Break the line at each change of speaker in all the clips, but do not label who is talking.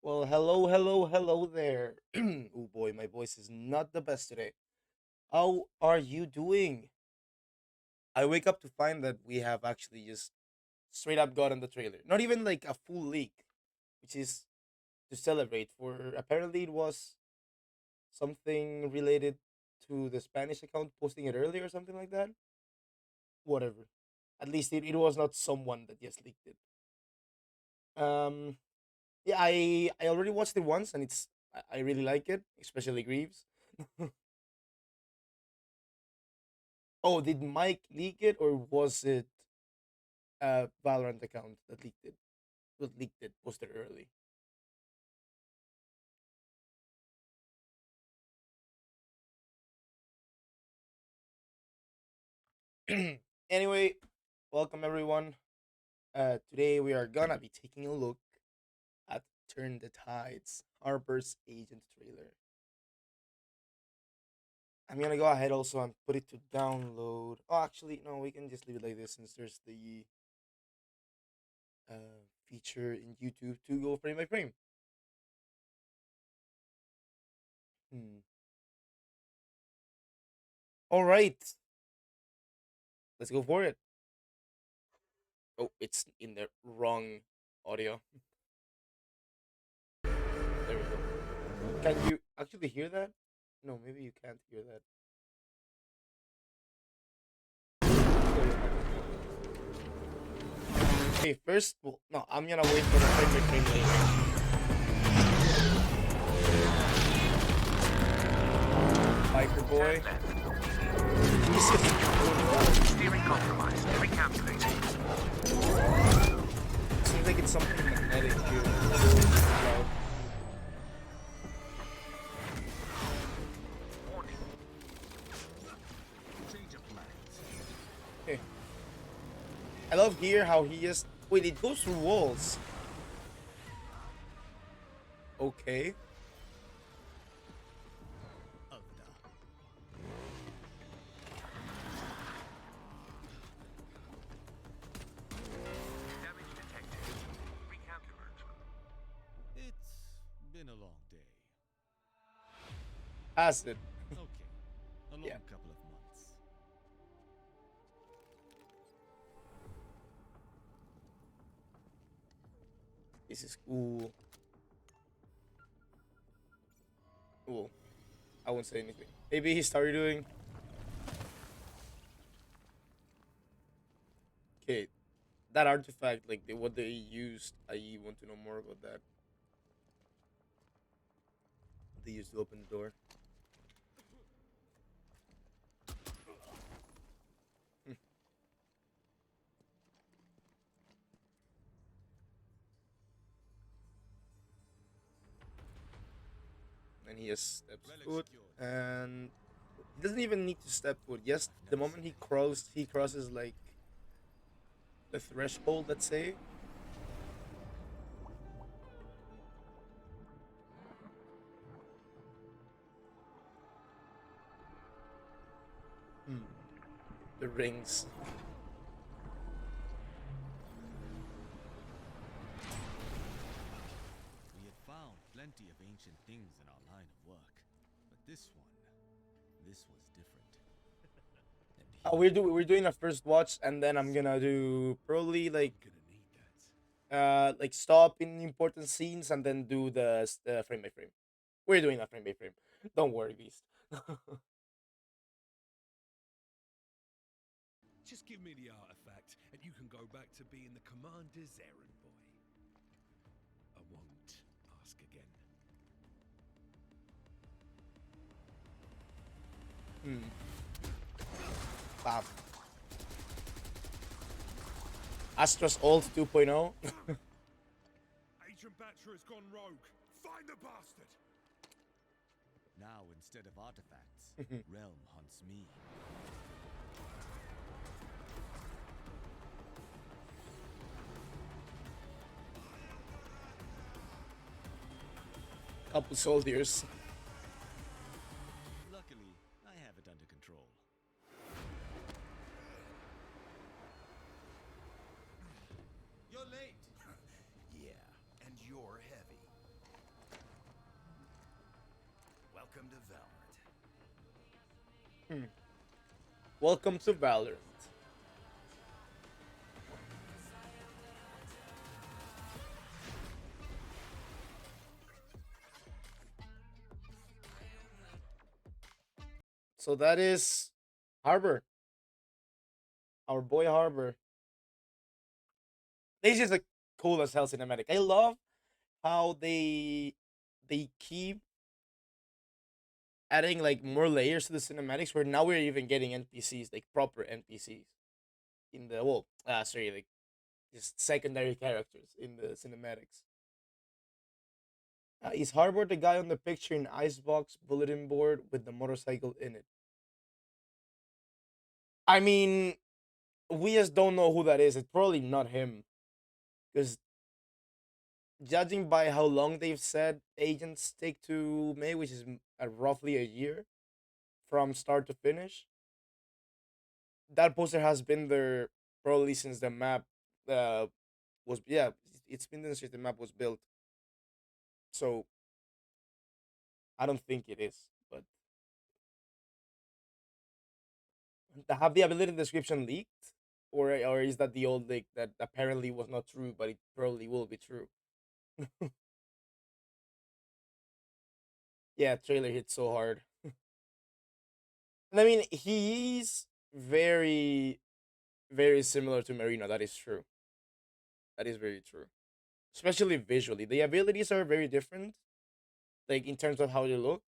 Well, hello, hello, hello there. Oh boy, my voice is not the best today. How are you doing? I wake up to find that we have actually just straight up gotten the trailer. Not even like a full leak, which is to celebrate for apparently it was something related to the Spanish account posting it earlier or something like that. Whatever. At least it was not someone that just leaked it. Um yeah, I already watched it once and I really like it, especially Greaves. Oh, did Mike leak it or was it a Valorant account that leaked it? That leaked it, posted early. Anyway, welcome everyone. Today we are gonna be taking a look at Turn the Tides, Harper's Agent trailer. I'm gonna go ahead also and put it to download. Oh, actually, no, we can just leave it like this since there's the feature in YouTube to go frame by frame. Hmm. All right, let's go for it. Oh, it's in the wrong audio. There we go. Can you actually hear that? No, maybe you can't hear that. No, you'll Okay, first, well, no, I'm gonna wait for the frame by frame later. Biker boy. He's just
Steering compromised. Recalculating.
seems like it's something magnetic too. Well,
Warning. Change of plans.
okay. I love here how he just wait. It goes through walls. Okay.
Damage detected. Recalculate.
It's been a long day.
Acid.
Okay, a long
Yeah.
couple of months.
This is cool. Cool. I won't say anything. Maybe he started doing. Okay, that artifact, like what they used. I want to know more about that. What they used to open the door. Hmm. And he just steps
Relic
foot,
secured.
and he doesn't even need to step foot. Just
I've
the
never
moment
seen
he crosses like the threshold. Let's say. Hmm. The rings.
We had found plenty of ancient things in our line of work, but this was different. And
We're doing a first watch, and then I'm gonna do probably
I'm gonna need that.
like stop in important scenes, and then do the frame by frame. We're doing a frame by frame. Don't worry, Beast.
Just give me the artifact, and you can go back to being the commander's errand boy. I won't ask again.
Hmm. Bam. Astra's ult 2.0.
Agent Batra has gone rogue. Find the bastard!
Now, instead of artifacts, Realm hunts me.
Couple soldiers.
Luckily, I have it under control. You're late.
Yeah, and you're heavy.
Hmm. Welcome to Valorant. So that is Harbor, our boy Harbor. This is a cool as hell cinematic. I love how they keep adding like more layers to the cinematics where now we're even getting NPCs, like proper NPCs in the sorry, like just secondary characters in the cinematics. Is Harbor the guy on the picture in Icebox bulletin board with the motorcycle in it? I mean, we just don't know who that is. It's probably not him because judging by how long they've said agents take to make, which is roughly a year from start to finish, that poster has been there probably since the map uh, was yeah, it's been there since the map was built. So I don't think it is, but have the ability description leaked, or is that the old leak that apparently was not true, but it probably will be true? Yeah, trailer hit so hard. And I mean, he's very, very similar to Marina. That is true. That is very true. Especially visually, the abilities are very different, like in terms of how they look,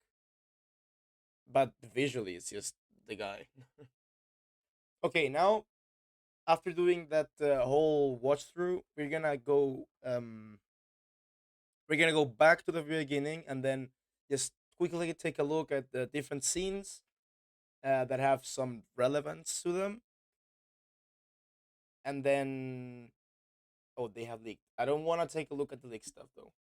but visually, it's just the guy. Okay, now after doing that whole watch through, we're gonna go back to the beginning and then just quickly take a look at the different scenes that have some relevance to them, and then oh, they have leaked. I don't want to take a look at the leak stuff though.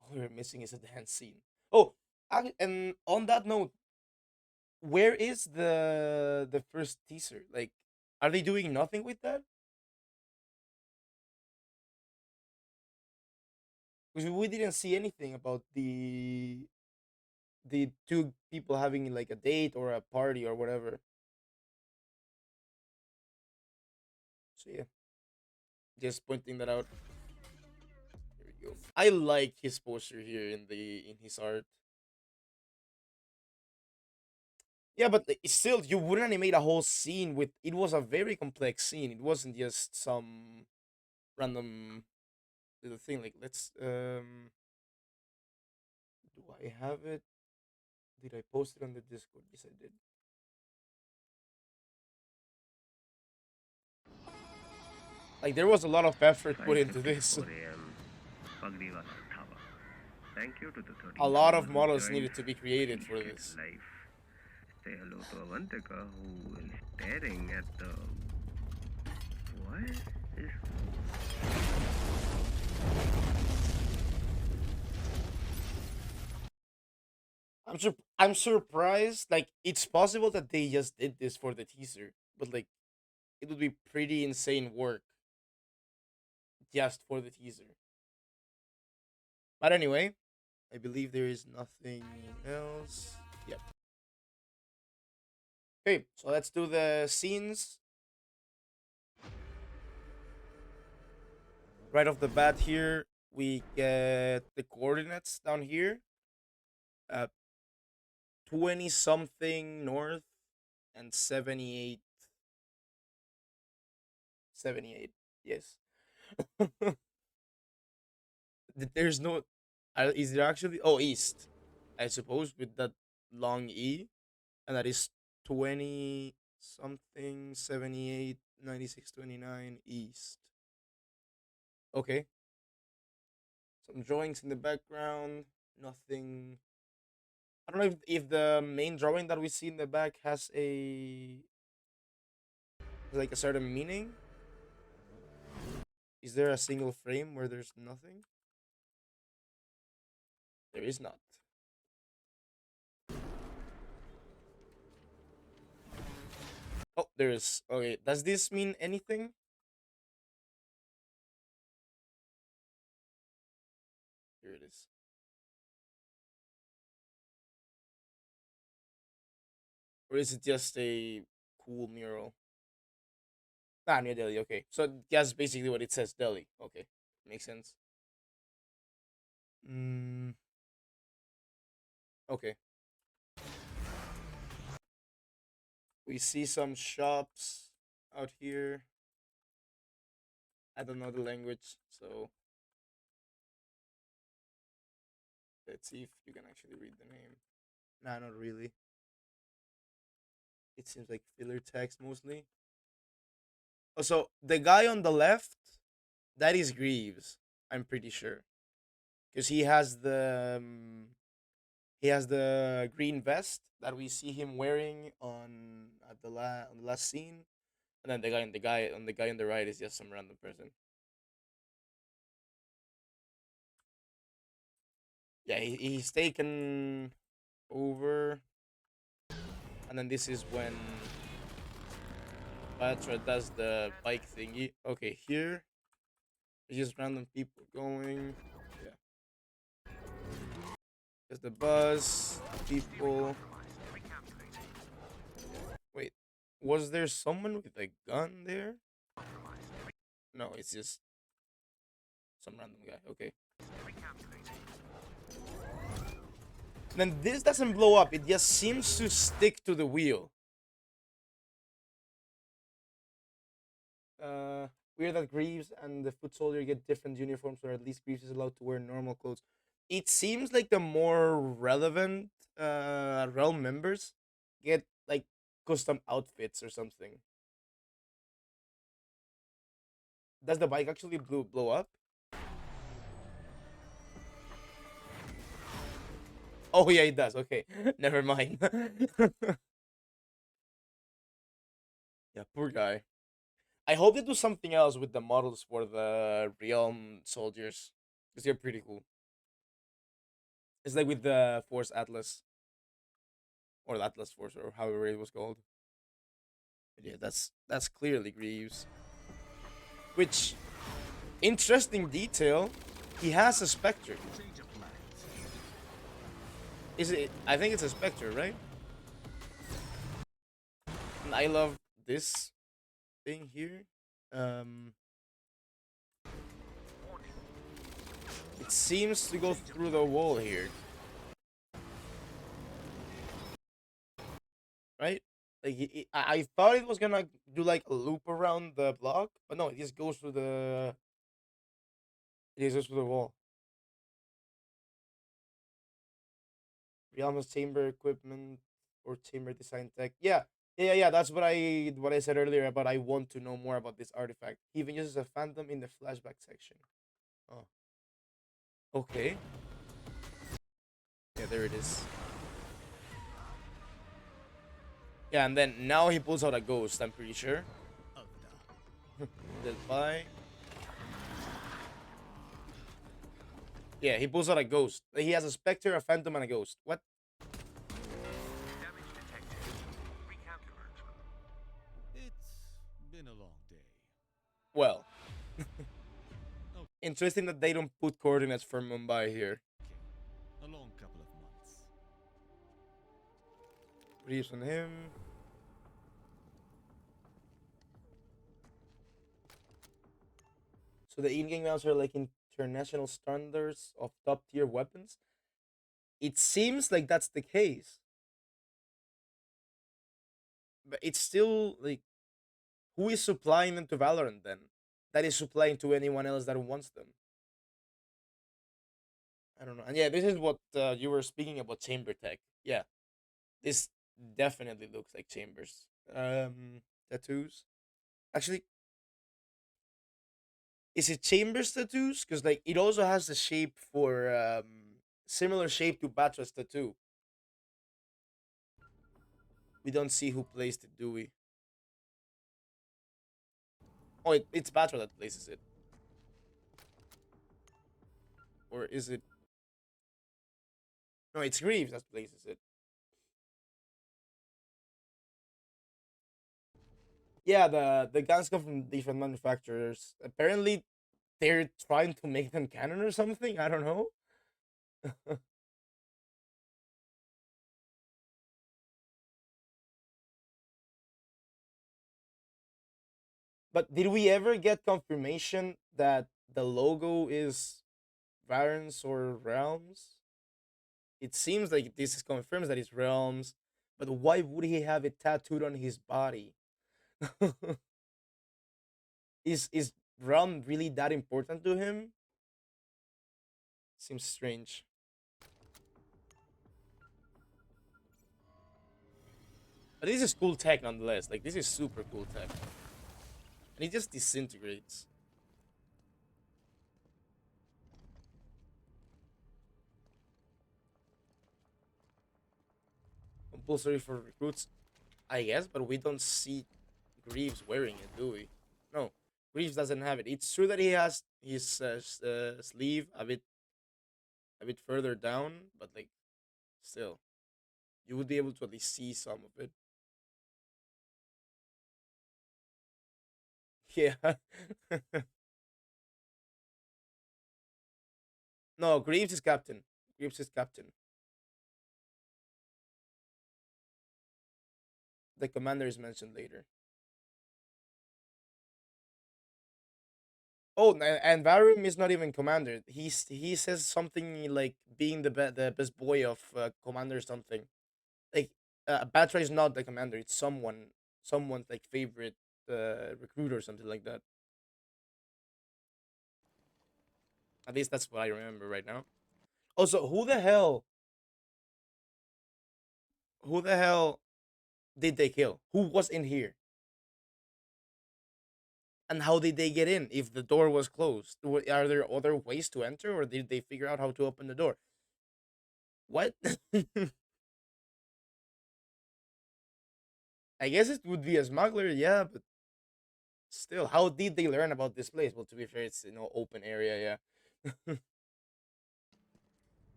All we're missing is a dance scene. Oh, and on that note, where is the first teaser? Like, are they doing nothing with that? Because we didn't see anything about the two people having like a date or a party or whatever. So yeah, just pointing that out. There we go. I like his poster here in his art. Yeah, but still, you wouldn't animate a whole scene with. It was a very complex scene. It wasn't just some random little thing. Like, let's do I have it? Did I post it on the Discord? Yes, I did. Like, there was a lot of effort put into this.
5:54 a.m. Pagdiwala Dhaba. Thank you to the
A
13
lot of
members who
models
joined.
needed to be created
Please
for
stay
this.
alive. Say hello to Avantika, who is staring at the. What is.
I'm surprised. Like, it's possible that they just did this for the teaser, but like, it would be pretty insane work just for the teaser. But anyway, I believe there is nothing else. Yep. Okay, so let's do the scenes right off the bat. Here we get the coordinates down here. 20 something north and 78. 78. Yes. There's no. Is there actually? Oh, east. I suppose with that long E, and that is 20 something 78 96 29 east. Okay. Some drawings in the background. Nothing. I don't know if the main drawing that we see in the back has a like a certain meaning. Is there a single frame where there's nothing? There is not. Oh, there is. Okay, does this mean anything? Here it is. Or is it just a cool mural? Ah, near Delhi. Okay, so that's basically what it says. Delhi. Okay, makes sense. Mm, okay. We see some shops out here. I don't know the language, so let's see if you can actually read the name. Nah, not really. It seems like filler text mostly. Oh, so the guy on the left, that is Greaves. I'm pretty sure, because he has the green vest that we see him wearing on the last scene, and then the guy on the right is just some random person. Yeah, he's taken over, and then this is when Patra does the bike thingy. Okay, here it's just random people going. Yeah, there's the bus, people. Wait, was there someone with a gun there? No, it's just some random guy. Okay. Then this doesn't blow up. It just seems to stick to the wheel. Uh, Weird that Greaves and the foot soldier get different uniforms, or at least Greaves is allowed to wear normal clothes. It seems like the more relevant realm members get like custom outfits or something. Does the bike actually blow up? Oh yeah, it does. Okay, never mind. Yeah, poor guy. I hope they do something else with the models for the realm soldiers because they're pretty cool. It's like with the Force Atlas or the Atlas Force or however it was called. But yeah, that's clearly Greaves. Which interesting detail. He has a Spectre.
Change of plans.
Is it? I think it's a Spectre, right? And I love this thing here. Um, it seems to go through the wall here, right? Like I thought it was gonna do like a loop around the block, but no, it just goes through the. It just goes through the wall. Realm's chamber equipment or chamber design tech. Yeah, yeah. That's what I said earlier about I want to know more about this artifact. He even uses a phantom in the flashback section. Oh, okay. Yeah, there it is. Yeah, and then now he pulls out a ghost. I'm pretty sure. Dead by. Yeah, he pulls out a ghost. He has a specter, a phantom, and a ghost. What?
Damage detected. Recalculate.
It's been a long day.
Well,
Okay,
interesting that they don't put coordinates for Mumbai here.
a long couple of months.
Reeves on him. So the in-game rounds are like international standards of top-tier weapons. It seems like that's the case, but it's still like who is supplying them to Valorant then? That is supplying to anyone else that wants them. I don't know. And yeah, this is what you were speaking about chamber tech. Yeah, this definitely looks like chambers. Tattoos. Actually, is it chambers tattoos? Because like it also has the shape for similar shape to Batra's tattoo. We don't see who placed it, do we? Oh, it's Batra that places it, or is it? No, it's Greaves that places it. Yeah, the guns come from different manufacturers. Apparently, they're trying to make them canon or something. I don't know. But did we ever get confirmation that the logo is Varens or Realms? It seems like this is confirms that it's Realms, but why would he have it tattooed on his body? Is Realm really that important to him? Seems strange. But this is cool tech nonetheless. Like this is super cool tech. And it just disintegrates. Compulsory for recruits, I guess, but we don't see Greaves wearing it, do we? No, Greaves doesn't have it. It's true that he has his sleeve a bit further down, but like still, you would be able to at least see some of it. Yeah. No, Greaves is captain. Greaves is captain. The commander is mentioned later. Oh, and Varum is not even commander. He says something like being the best boy of commander something. Like Batra is not the commander. It's someone's like favorite recruit or something like that. At least that's what I remember right now. Also, who the hell did they kill? Who was in here? And how did they get in if the door was closed? Are there other ways to enter, or did they figure out how to open the door? What? I guess it would be a smuggler, yeah, but still, how did they learn about this place? Well, to be fair, it's open area, yeah.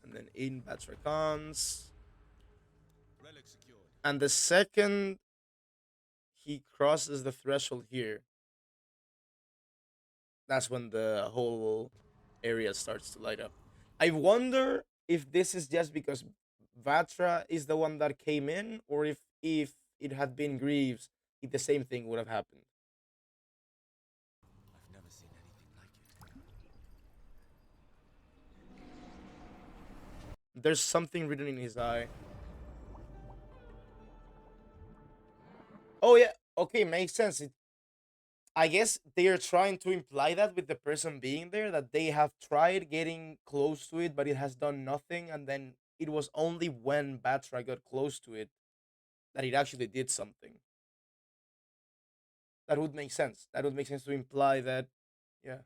And then in Batracons.
Relic secured.
And the second he crosses the threshold here, that's when the whole area starts to light up. I wonder if this is just because Vatra is the one that came in, or if it had been Greaves, if the same thing would have happened.
I've never seen anything like it.
There's something written in his eye. Oh yeah, okay, makes sense. I guess they are trying to imply that with the person being there, that they have tried getting close to it, but it has done nothing, and then it was only when Batra got close to it that it actually did something. That would make sense. That would make sense to imply that, yeah.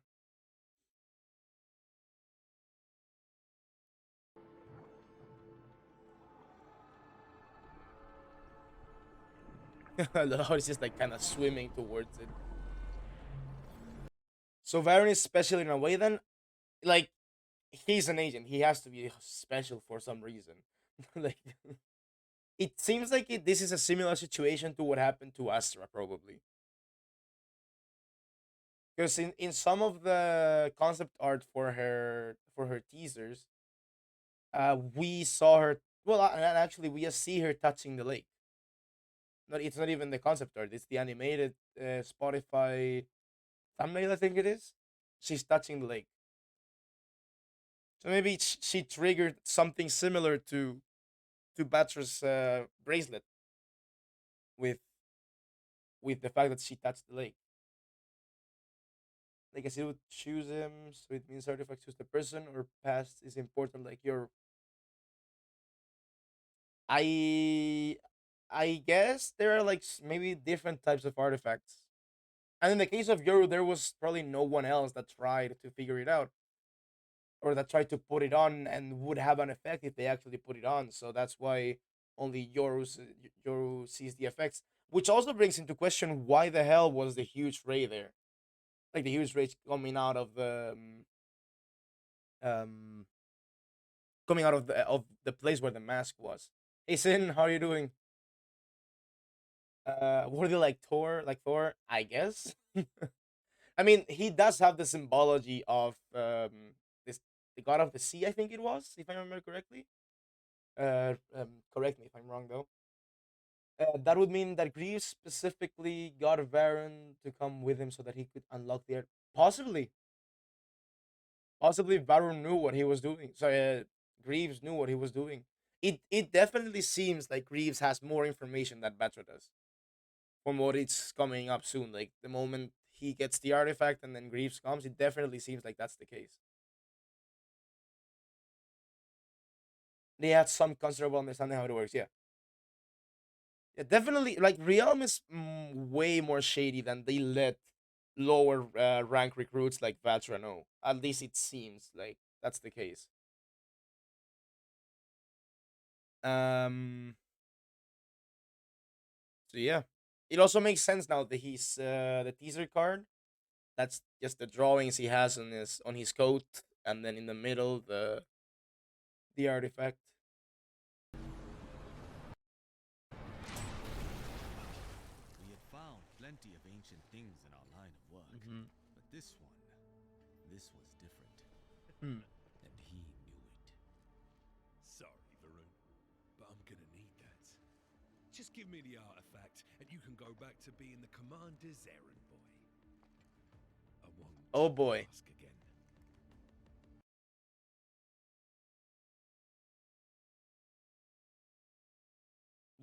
I love how it's just like kind of swimming towards it. So Varen is special in a way then, like he's an agent. He has to be special for some reason. Like it seems like this is a similar situation to what happened to Astra, probably. Because in some of the concept art for her teasers, we saw her. Well, and actually, we just see her touching the lake. Not it's not even the concept art; it's the animated Spotify thumbnail. I think it is. She's touching the lake, so maybe she triggered something similar to Batra's bracelet with the fact that she touched the lake. Like I said, would choose him, so it means artifact choose the person or past is important. Like your I I guess there are like maybe different types of artifacts. And in the case of Yoru, there was probably no one else that tried to figure it out or that tried to put it on and would have an effect if they actually put it on. So that's why only Yoru sees the effects, which also brings into question why the hell was the huge ray there, like the huge ray coming out of the um coming out of the place where the mask was. Hey Sin, how are you doing? Were they like Thor? Like Thor, I guess. I mean, he does have the symbology of this the god of the sea. I think it was, if I remember correctly. Correct me if I'm wrong though. That would mean that Greaves specifically got Varen to come with him so that he could unlock the air. Possibly, possibly Varen knew what he was doing. Sorry, Greaves knew what he was doing. It definitely seems like Greaves has more information than Batra does from what it's coming up soon. Like the moment he gets the artifact and then Greaves comes, it definitely seems like that's the case. They had some considerable understanding how it works. Yeah, yeah, definitely. Like Realm is way more shady than they let lower rank recruits like Vatra know. At least it seems like that's the case. Um. So yeah, it also makes sense now that he's the teaser card. That's just the drawings he has on his coat, and then in the middle the artifact.
We had found plenty of ancient things in our line of work,
Hmm.
but this was different.
Hmm.
And he knew it.
Sorry, Varun, but I'm gonna need that. Just give me the artifact, and you can go back to being the commander's errand boy. I won't
Oh boy,
ask again.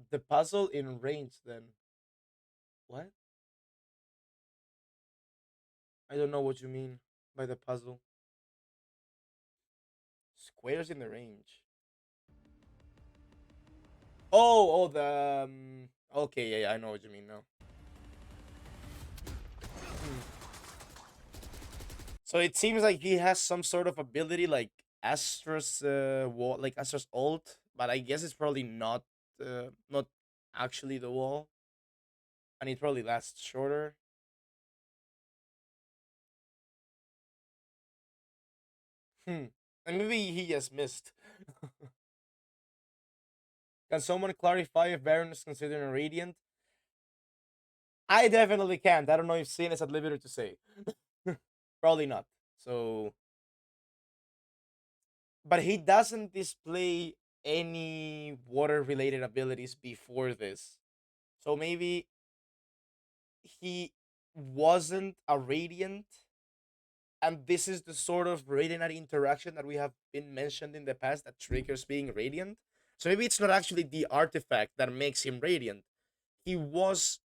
the puzzle in range. Then what? I don't know what you mean by the puzzle. Squares in the range. Oh, the okay, yeah, yeah, I know what you mean now. Hmm. So it seems like he has some sort of ability like Astra's wall, like Astra's ult, but I guess it's probably not actually the wall, and it probably lasts shorter. Hmm. And maybe he just missed. Can someone clarify if Baron is considered a radiant? I definitely can't. I don't know if Sin is at liberty to say. Probably not. So, but he doesn't display any water related abilities before this. So maybe he wasn't a radiant, and this is the sort of radiant interaction that we have been mentioned in the past that triggers being radiant. So maybe it's not actually the artifact that makes him radiant. He was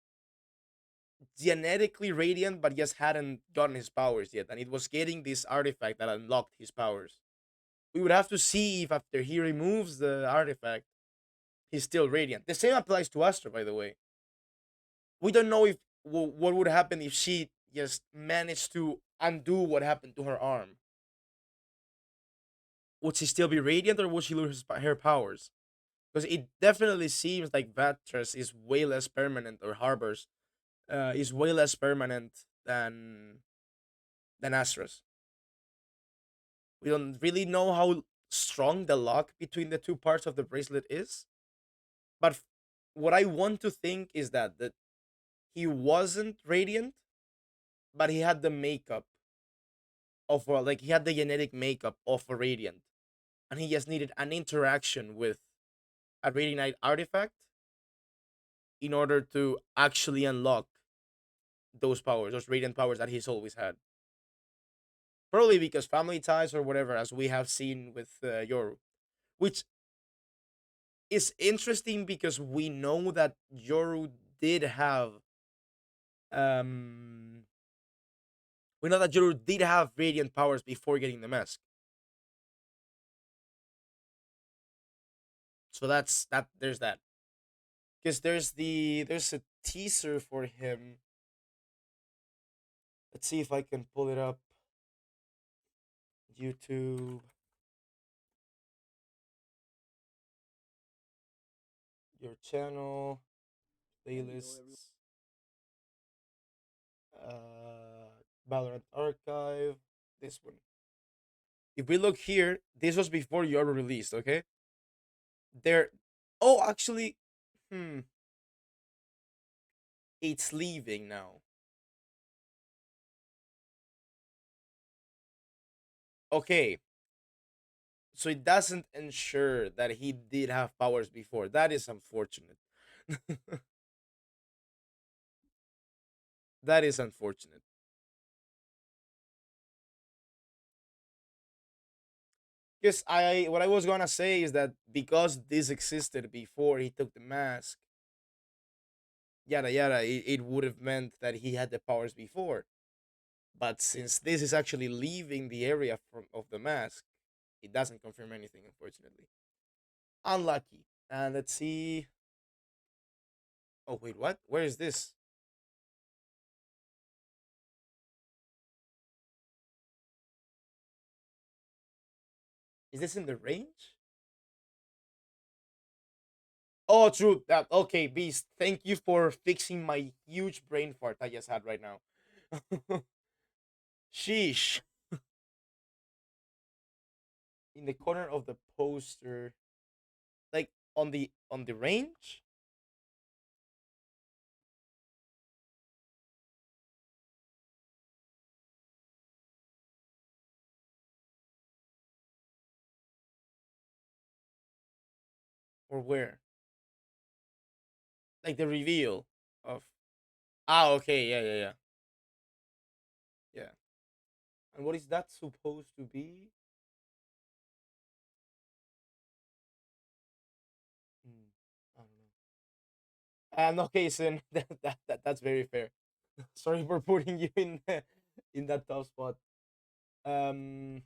genetically radiant, but just hadn't gotten his powers yet, and it was getting this artifact that unlocked his powers. We would have to see if after he removes the artifact, he's still radiant. The same applies to Astra, by the way. We don't know if what would happen if she just managed to undo what happened to her arm. Would she still be radiant, or would she lose her powers? Because it definitely seems like Vatress is way less permanent, or Harbors is way less permanent than Astra's. We don't really know how strong the lock between the two parts of the bracelet is, but what I want to think is that he wasn't radiant, but he had the makeup of like he had the genetic makeup of a radiant, and he just needed an interaction with a radiant artifact in order to actually unlock those powers, those radiant powers that he's always had. Probably because family ties or whatever, as we have seen with Yoru, which is interesting because we know that Yoru did have um we know that Yoru did have radiant powers before getting the mask. So that's that there's that. Because there's a teaser for him. Let's see if I can pull it up. YouTube, your channel, playlists, Valorant archive, this one. If we look here, this was before Yoru released, okay? There oh actually hmm it's leaving now. Okay, so it doesn't ensure that he did have powers before. That is unfortunate. That is unfortunate. Because what I was gonna say is that because this existed before he took the mask, yada yada, it would have meant that he had the powers before. But since this is actually leaving the area of the mask, it doesn't confirm anything, unfortunately. Unlucky. And let's see. Oh wait, what? Where is this? Is this in the range? Oh, true. Okay, Beast. Thank you for fixing my huge brain fart I just had right now. Sheesh. In the corner of the poster, like on the range, or where? Like the reveal of. Ah, okay, yeah, yeah, yeah, yeah. And what is that supposed to be? Hmm, I don't know. No, okay, so that's very fair. Sorry for putting you in that tough spot. Um,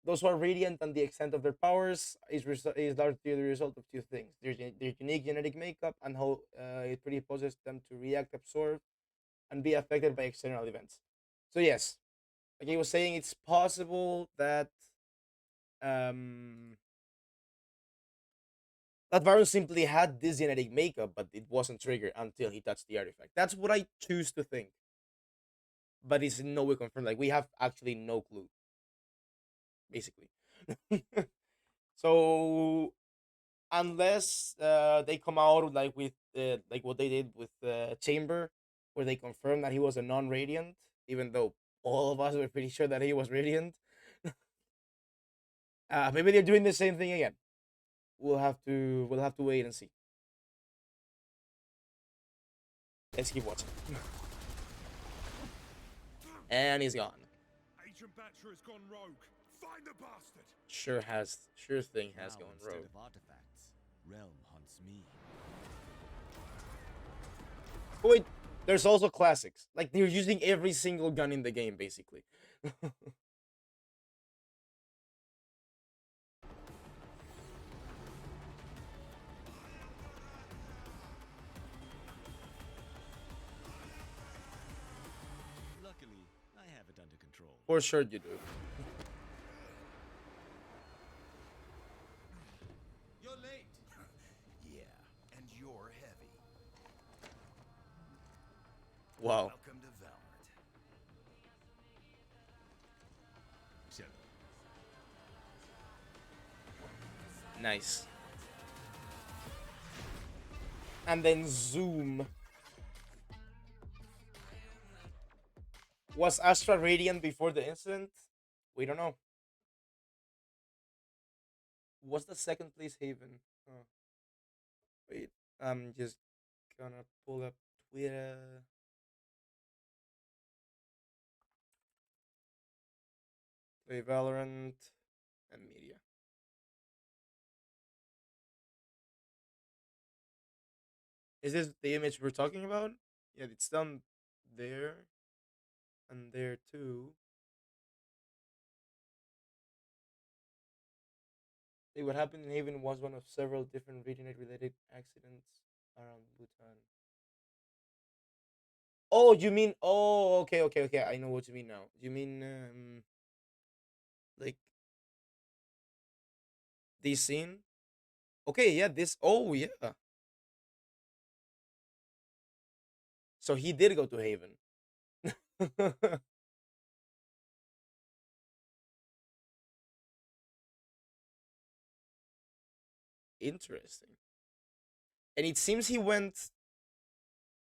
those who are radiant and the extent of their powers is largely the result of two things: their unique genetic makeup and how it predisposes them to react, absorb, and be affected by external events. So yes, like I was saying, it's possible um, that Varun simply had this genetic makeup, but it wasn't triggered until he touched the artifact. That's what I choose to think, but it's in no way confirmed. Like we have actually no clue, basically. So unless they come out like with like what they did with Chamber, where they confirmed that he was a non-radiant, even though all of us were pretty sure that he was radiant. Maybe they're doing the same thing again. We'll have to wait and see. Let's keep watching. And he's gone.
Agent Batcher has gone rogue. Find the bastard.
Sure thing has
Now,
gone
instead
rogue.
of artifacts, Realm hunts me.
But wait, there's also classics. Like they're using every single gun in the game, basically.
Luckily, I have it under control.
For sure you do.
You're late.
Yeah, and you're heavy.
Wow.
Welcome to Valorant.
Shut up.
Nice. And then zoom. Was Astra radiant before the incident? We don't know. Was the second place Haven? Oh, wait, I'm just gonna pull up Twitter. Play Valorant and media. Is this the image we're talking about? Yeah, it's down there and there too. Say what happened in Haven was one of several different region related accidents around Bhutan. Oh, you mean? Oh, okay, okay, okay. I know what you mean now. You mean like this scene? Okay, yeah. This. Oh, yeah. So he did go to Haven. Interesting. And it seems he went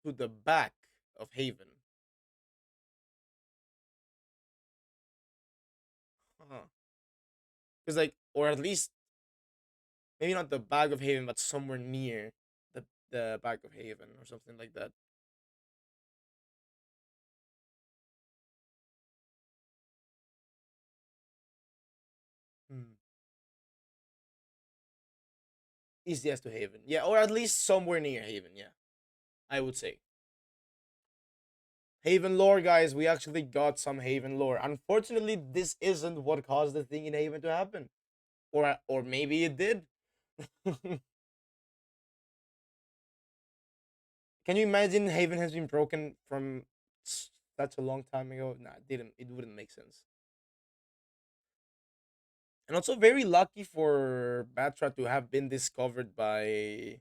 to the back of Haven. Huh. Because like, or at least maybe not the back of Haven, but somewhere near the back of Haven or something like that. Hmm. Easiest to Haven, yeah, or at least somewhere near Haven. Yeah, I would say. Haven lore, guys. We actually got some Haven lore. Unfortunately, this isn't what caused the thing in Haven to happen, or maybe it did. Can you imagine Haven has been broken from such a long time ago? Nah, it didn't. It wouldn't make sense. And also very lucky for Batra to have been discovered by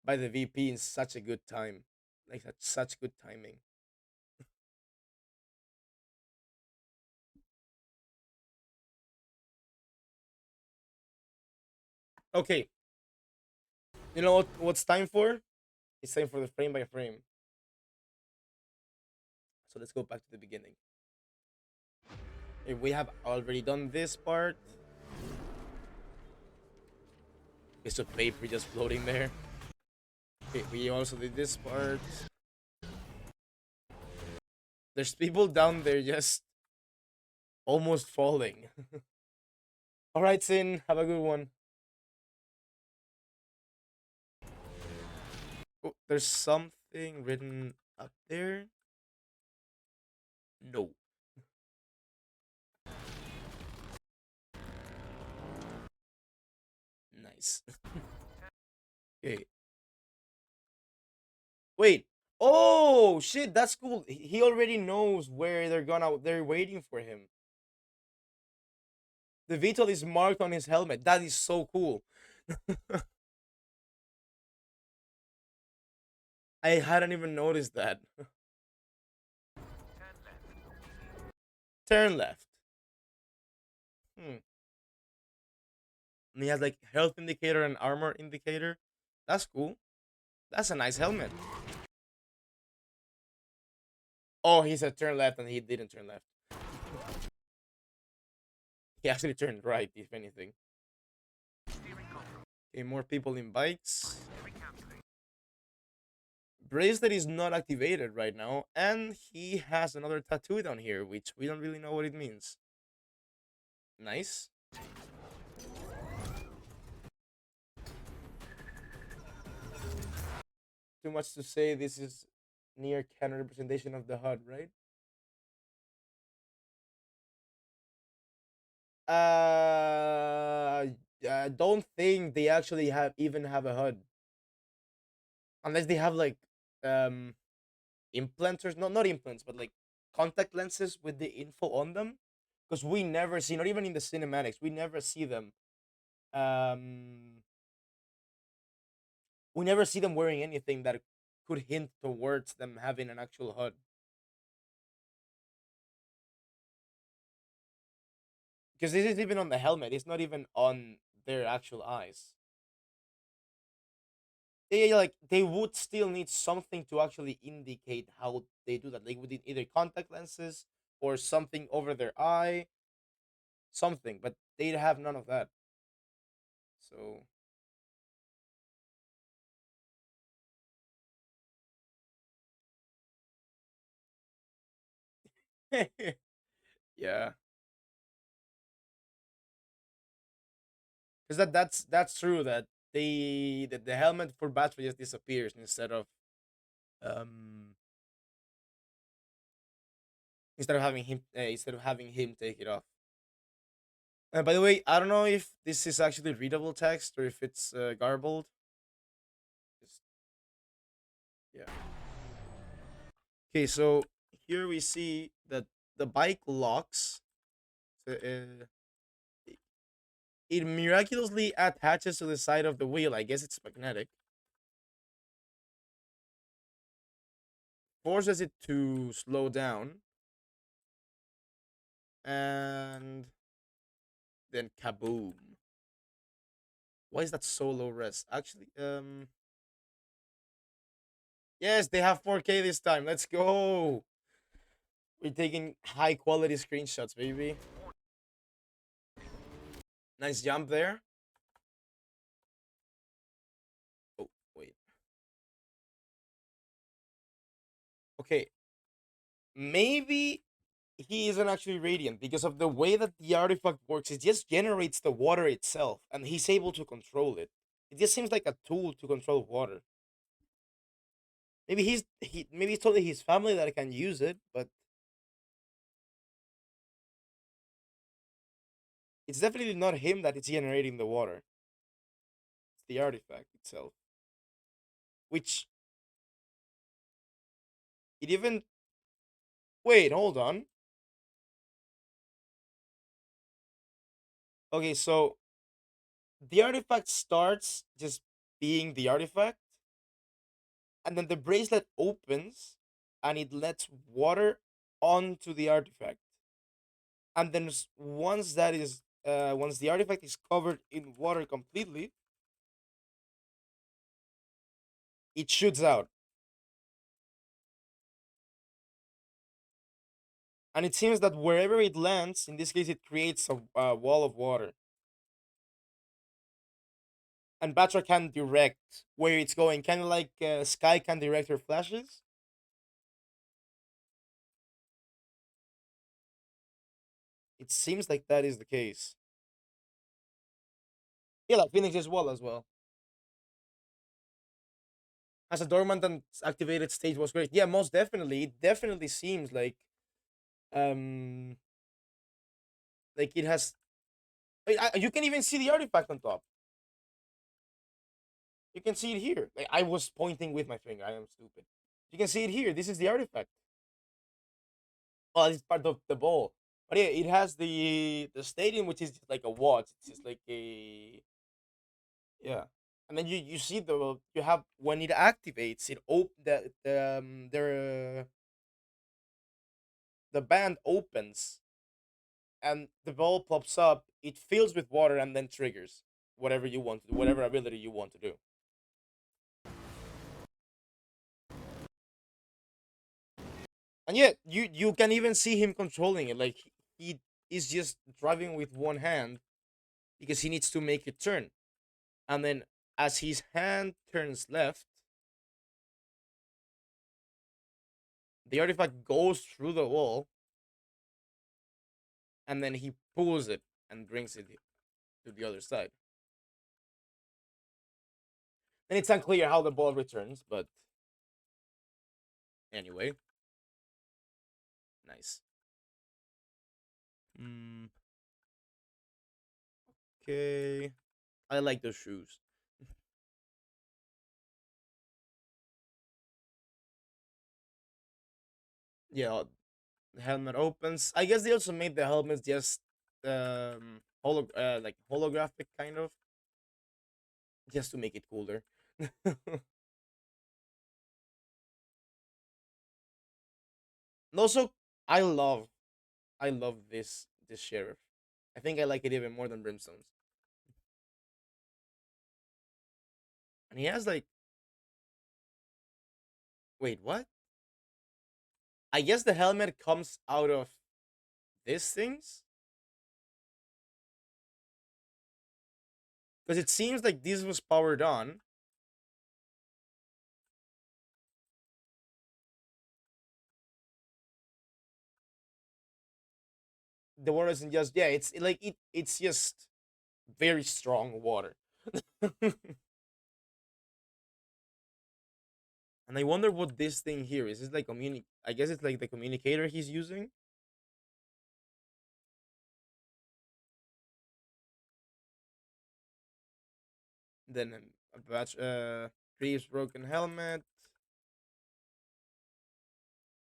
the VP in such a good time, like such good timing. Okay, you know what's time for? It's time for the frame by frame. So let's go back to the beginning. If we have already done this part, piece of paper just floating there. Okay, we also did this part. There's people down there just almost falling. All right, Sin, have a good one. Oh, there's something written up there. No. Nice. Okay. Wait. Oh shit, that's cool. He already knows where they're gonna. They're waiting for him. The VTOL is marked on his helmet. That is so cool. I hadn't even noticed that. Turn left. Hmm. And he has like health indicator and armor indicator. That's cool. That's a nice helmet. Oh, he said turn left and he didn't turn left. He actually turned right, if anything. Okay, more people in bikes. Bracelet is not activated right now, and he has another tattoo down here, which we don't really know what it means. Nice. Too much to say, this is near canon representation of the HUD, right? I don't think they actually have a HUD, unless they have like um implants or not implants, but like contact lenses with the info on them. Because we never see, not even in the cinematics, we never see them. Um, we never see them wearing anything that could hint towards them having an actual HUD. Because this is even on the helmet; it's not even on their actual eyes. Like they would still need something to actually indicate how they do that. Like with either contact lenses or something over their eye, something. But they have none of that. So yeah, because that's true that the helmet for battery just disappears um instead of having him take it off. By the way, I don't know if this is actually readable text or if it's garbled. Just, yeah. Okay, so here we see that the bike locks. So, it miraculously attaches to the side of the wheel. I guess it's magnetic. Forces it to slow down, and then kaboom. Why is that so low res? Actually, yes, they have 4K this time. Let's go. We're taking high quality screenshots, baby. Nice jump there. Oh, wait. maybe he isn't actually radiant because of the way that the artifact works. It just generates the water itself, and he's able to control it. It just seems like a tool to control water. Maybe maybe it's only his family that can use it, but it's definitely not him that is generating the water. It's the artifact itself, which it even wait. Hold on. Okay, so the artifact starts just being the artifact, and then the bracelet opens, and it lets water onto the artifact, and then once the artifact is covered in water completely, it shoots out. And it seems that wherever it lands, in this case, it creates a wall of water. And Batra can direct where it's going, kind of like Sky can direct her flashes. It seems like that is the case. Yeah, like Phoenix as well. As a dormant and activated stage was great. Yeah, most definitely. It definitely seems um like it has. You can even see the artifact on top. You can see it here. Like, I was pointing with my finger. I am stupid. You can see it here. This is the artifact. Oh, it's part of the ball. But yeah, it has the stadium, which is just like a wall. It's just like a yeah. And then you see you have when it activates it the band opens and the ball pops up. It fills with water and then triggers whatever you want to do, whatever ability you want to do. And yeah, you can even see him controlling it. Like he is just driving with one hand because he needs to make it turn. And then as his hand turns left, the artifact goes through the wall, and then he pulls it and brings it to the other side. And it's unclear how the ball returns, but anyway, nice. Mm, okay, I like those shoes. Yeah, the helmet opens. I guess they also made the helmets just like holographic kind of, just to make it cooler. And also, I love I love this sheriff. I think I like it even more than Brimstone's. And he has like wait, what? I guess the helmet comes out of these things? Because it seems like this was powered on. The water isn't just yeah, it's just very strong water. And I wonder what this thing here is. Is like I guess it's like the communicator he's using. Then a batch Reeves broken helmet.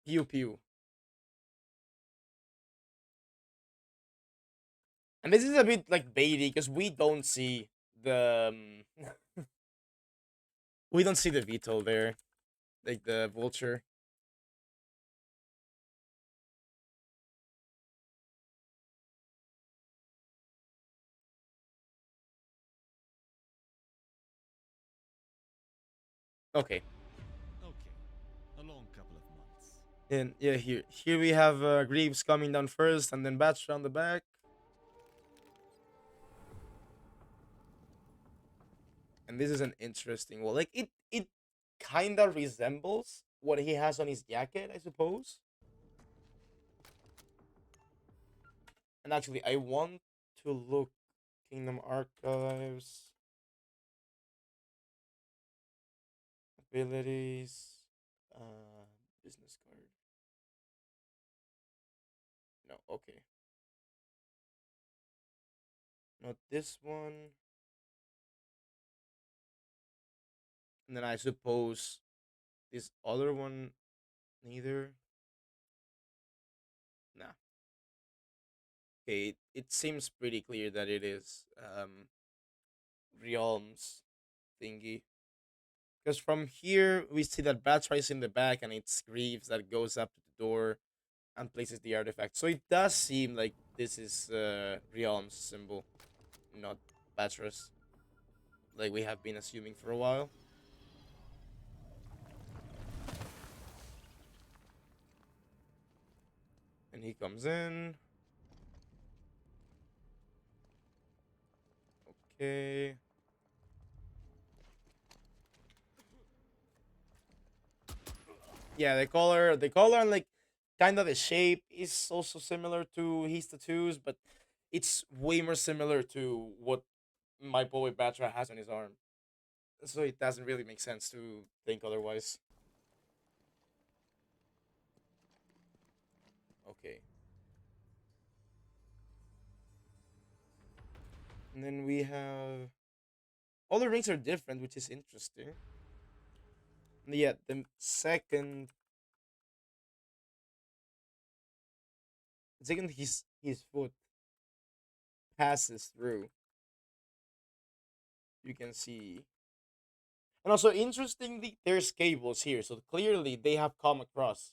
Pew pew. And this is a bit like baity because we don't see the we don't see the veto there, like the vulture. Okay,
Okay, a long couple of months.
and yeah, here we have Greaves coming down first, and then Bats on the back, and this is an interesting one. Like it kind of resembles what he has on his jacket, I suppose. And actually, I want to look Kingdom Archives, abilities, business card. No, okay. Not this one. And then I suppose this other one, neither. Nah. Okay, it seems pretty clear that it is Realms thingy. Because from here, we see that Batra is in the back and it's Greaves that goes up to the door and places the artifact. So it does seem like this is Realms symbol, not Batra's, like we have been assuming for a while. And he comes in. Okay. Yeah, the color and like kind of the shape is also similar to his tattoos, but it's way more similar to what my boy Batra has on his arm. So it doesn't really make sense to think otherwise. Okay. And then we have all the rings are different, which is interesting. And yeah, the second his foot passes through, you can see. And also interestingly, there's cables here, so clearly they have come across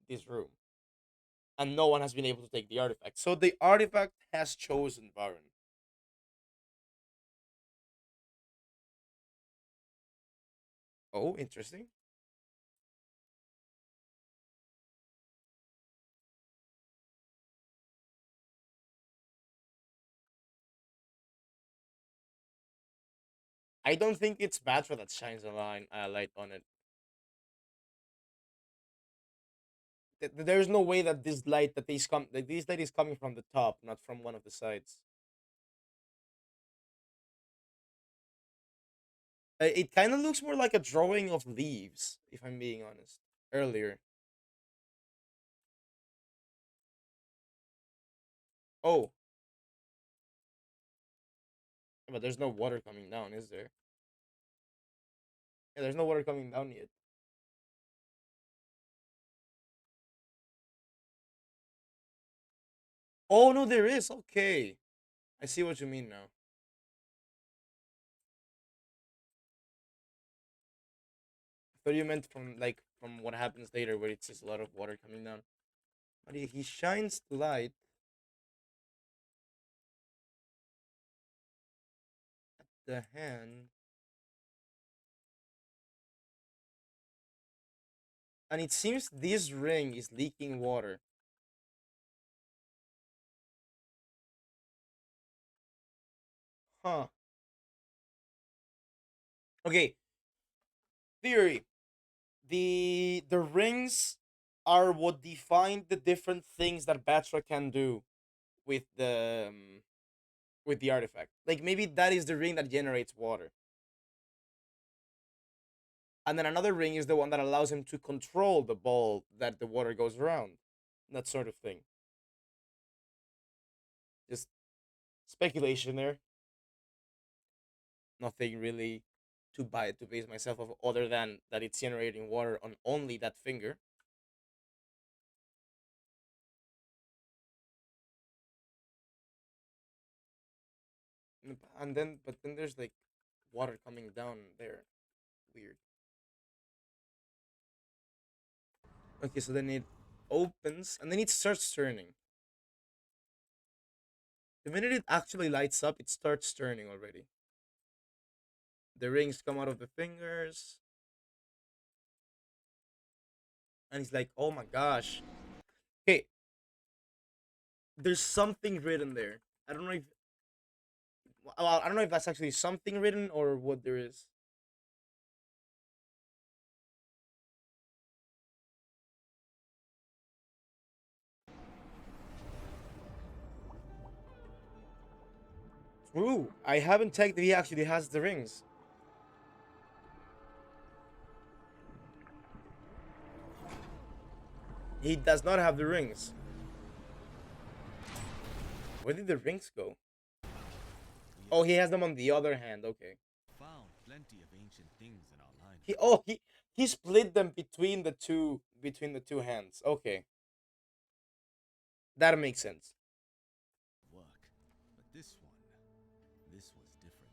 this room. And no one has been able to take the artifact. So the artifact has chosen Baron. Oh, interesting. I don't think it's Batra that shines light on it. There's no way that this light is coming from the top, not from one of the sides. It kind of looks more like a drawing of leaves, if I'm being honest. Earlier. Oh, but there's no water coming down, is there? Yeah, there's no water coming down yet. Oh no, there is. Okay, I see what you mean now. I thought you meant from what happens later, where it's just a lot of water coming down. But he shines light the hand, and it seems this ring is leaking water. Huh. Okay. Theory: the rings are what define the different things that Batra can do with the artifact. Like maybe that is the ring that generates water, and then another ring is the one that allows him to control the ball that the water goes around. That sort of thing. Just speculation there. Nothing really to base myself off other than that it's generating water on only that finger. But then there's like water coming down there. Weird. Okay, so then it opens and then it starts turning. The minute it actually lights up, it starts turning already. The rings come out of the fingers, and it's like, oh my gosh. Okay, there's something written there. I don't know if well, I don't know if that's actually something written or what there is. Ooh, I haven't checked if he actually has the rings. He does not have the rings. Where did the rings go? Oh, he has them on the other hand. Okay.
Found plenty of ancient things in our line of
He split them between the two hands. Okay, that makes sense.
work. But this was different.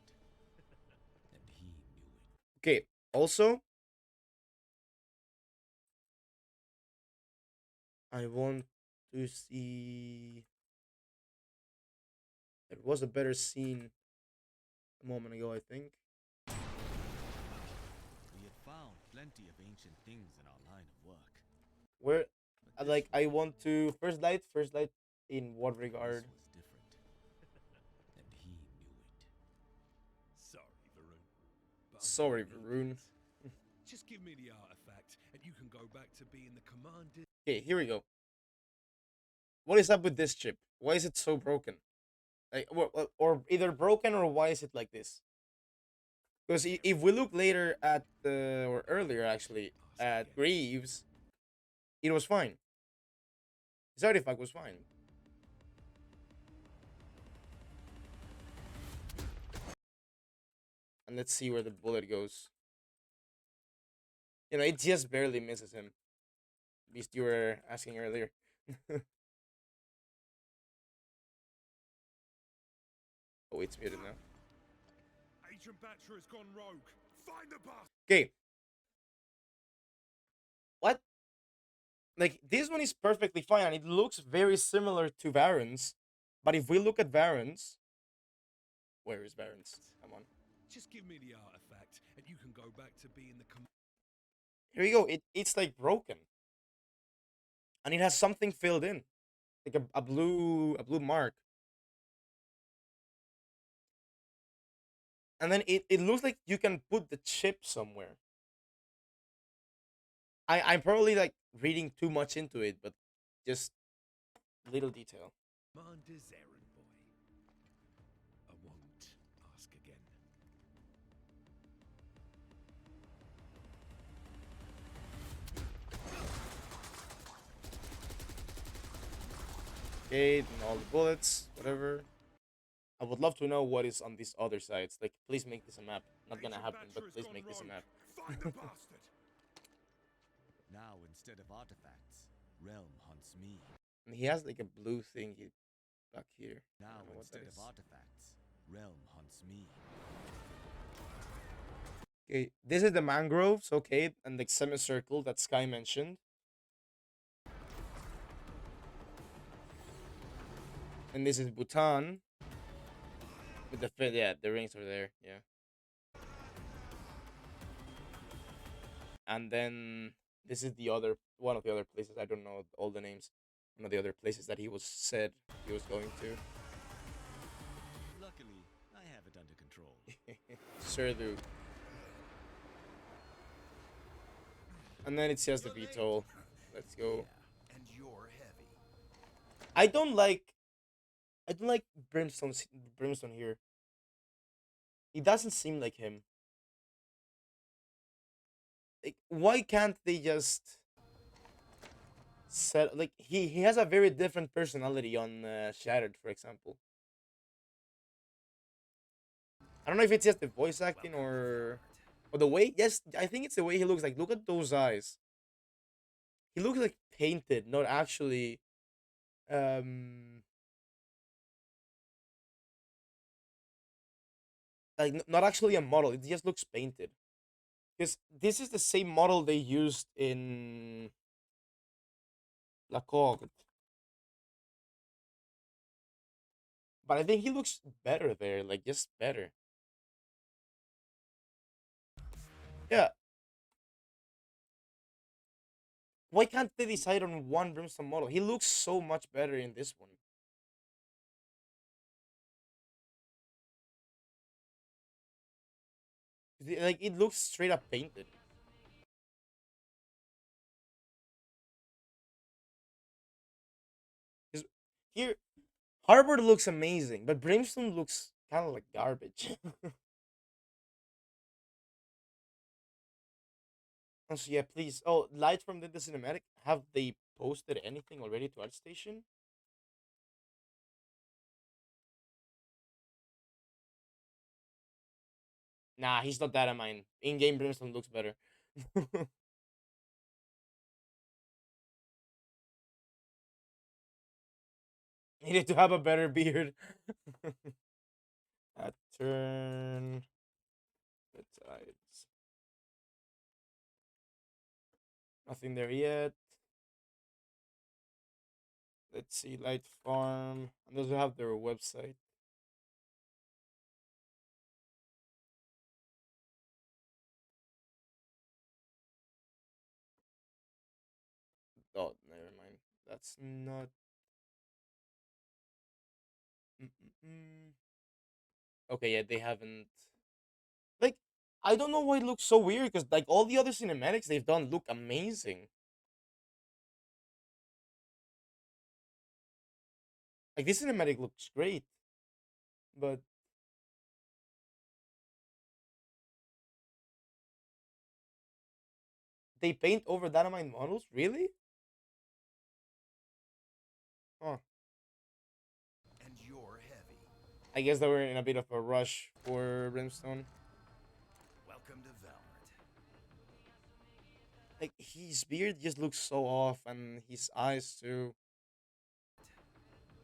And he knew it.
Okay. Also, I want to see. There was a better scene a moment ago, I think.
We had found plenty of ancient things in our line of work.
Where,
But
like, I want to first light. First light. In what
this
regard?
was different. And he knew it.
Sorry, Varun. But I'm
Sorry,
gonna need
Varun.
that. Just give me the artifact, and you can go back to being the commander.
Okay, here we go. What is up with this chip? Why is it so broken? Like, or either broken or why is it like this? Because if we look later at the or earlier actually
Ask
at
again.
Greaves, it was fine. His artifact was fine. And let's see where the bullet goes. You know, it just barely misses him. At least you were asking earlier. Oh, it's muted now.
Agent Batra has gone rogue. Find the bastard.
Okay. What? Like, this one is perfectly fine, and it looks very similar to Varen's. But if we look at Varen's, where is Varen's? Come on.
Just give me the artifact, and you can go back to being the commander.
Here we go. It's like broken, and it has something filled in, like a blue mark. And then it looks like you can put the chip somewhere. I'm probably like reading too much into it, but just little detail.
Commander's errand boy. I won't ask again.
Okay, and all the bullets, whatever. I would love to know what is on these other sides. Like, please make this a map. Not gonna
Agent
happen, but
Batra has
please
gone
make this a
rogue.
map.
Find the bastard.
Now, instead of artifacts, Realm hunts me.
And he has like a blue thingy back here. I
Now,
don't know what that
instead of
is.
artifacts, Realm hunts me.
Okay, this is the mangroves, okay, and the semicircle that Sky mentioned. And this is Bhutan. With yeah, the rings are there, yeah. And then this is the other one of the other places. I don't know all the names. One of the other places that he was said he was going to.
Luckily, I have it under control.
Serdu. And then it says the VTOL. Let's go.
Yeah, and you're heavy.
I don't like Brimstone here. He doesn't seem like him. Like, why can't they just set like he has a very different personality on Shattered, for example. I don't know if it's just the voice acting or the way. Yes, I think it's the way he looks. Like, look at those eyes. He looks like painted, not actually. Um, like not actually a model. It just looks painted. Because this is the same model they used in La Corde. But I think he looks better there, like just better. Yeah. Why can't they decide on one Brimstone model? He looks so much better in this one. Like, it looks straight up painted. 'Cause here, Harbor looks amazing, but Brimstone looks kind of like garbage. Oh, so yeah, please. Oh, light from the cinematic. Have they posted anything already to ArtStation? Nah, he's not that of mine. In-game Brimstone looks better. Needed to have a better beard. At turn the tides. Nothing there yet. Let's see, Light Farm. And those have their website. Oh, never mind. That's not. Mm-mm-mm. Okay, yeah, they haven't. Like, I don't know why it looks so weird because like all the other cinematics they've done look amazing. Like this cinematic looks great, but they paint over Dynamite models, really? Huh.
And you're heavy.
I guess they were in a bit of a rush for Brimstone.
Welcome to Valorant.
Like his beard just looks so off, and his eyes too.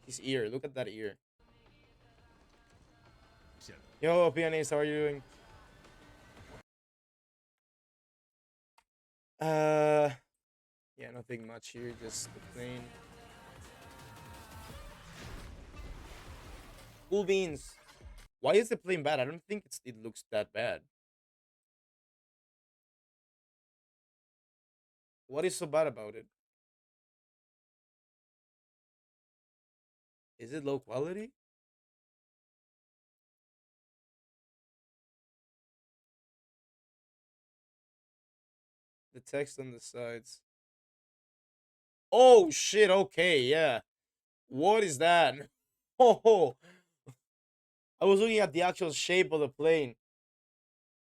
His ear, look at that ear.
Shut up.
Yo, pianist, how are you doing? Uh, yeah, nothing much here, just the plane. Cool beans. Why is the plane bad? I don't think it looks that bad. What is so bad about it? Is it low quality? The text on the sides. Oh shit, okay, yeah. What is that? Oh, I was looking at the actual shape of the plane.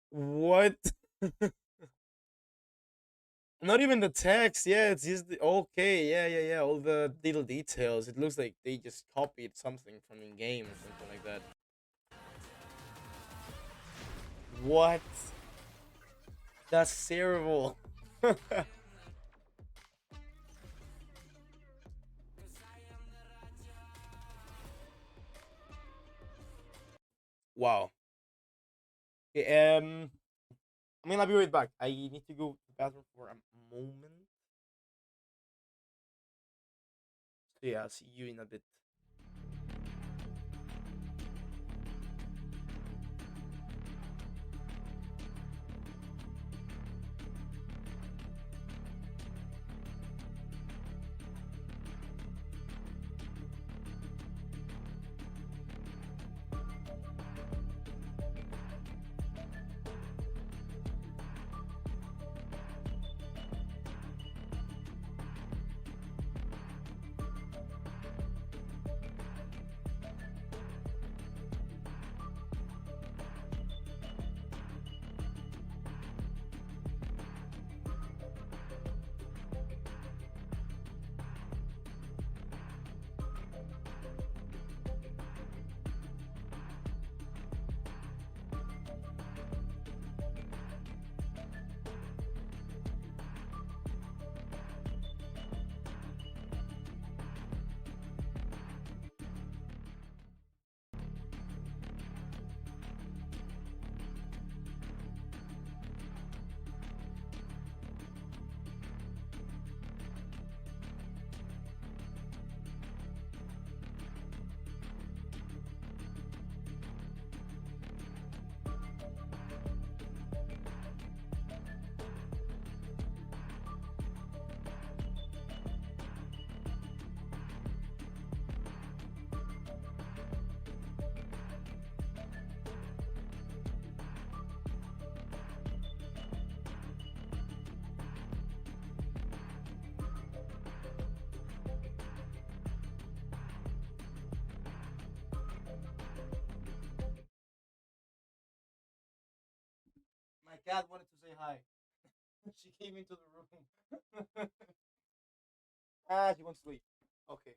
What? Not even the text, yeah, it's just okay, yeah. All the little details. It looks like they just copied something from in game or something like that. What? That's terrible. Wow. Okay, I mean, I'll be right back. I need to go to the bathroom for a moment. So yeah, I'll see you in a bit. cat wanted to say hi. She came into the room. She wants to sleep. Okay,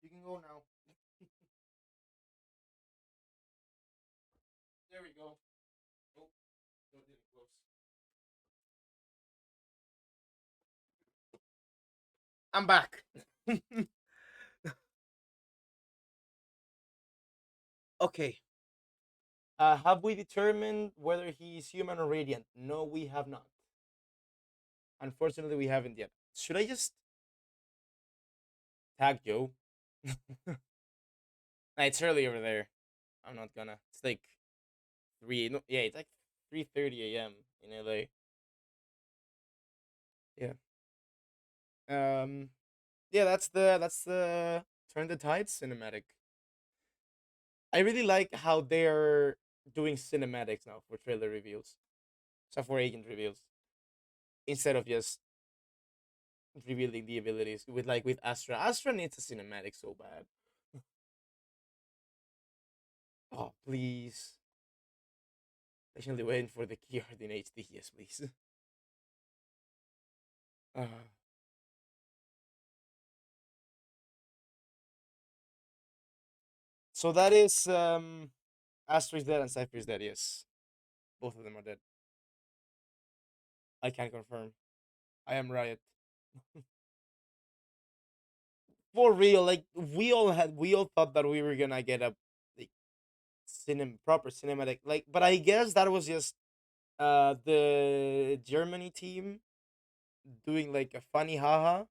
you can go now. There we go. Oh, door didn't close. I'm back. Okay. Have we determined whether he's human or radiant? No, we have not. Unfortunately, we haven't yet. Should I just tag Joe? Nah, it's early over there. I'm not gonna. It's like three. No, yeah, it's like 3:30 a.m. in LA. Yeah. Um. Yeah, that's the Turn the Tide cinematic. I really like how they're doing cinematics now for trailer reveals, so for agent reveals, instead of just revealing the abilities with like with Astra. Astra needs a cinematic so bad. Oh please. Patiently waiting for the keyword in HD. Yes, please. Uh, so that is Astra is dead and Cypher is dead. Yes, both of them are dead. I can confirm. I am Riot. For real, like we all thought that we were gonna get a like proper cinematic like, but I guess that was just the Germany team doing like a funny haha,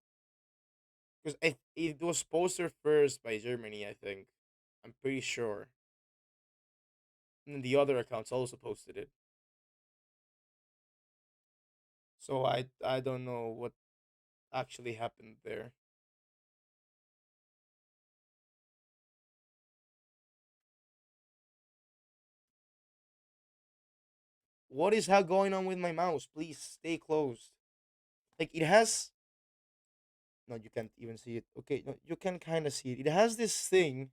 because it was posted first by Germany, I think. I'm pretty sure. And the other accounts also posted it. So I don't know what actually happened there. What is going on with my mouse? Please stay closed. Like it has. No, you can't even see it. Okay, no, you can kind of see it. It has this thing,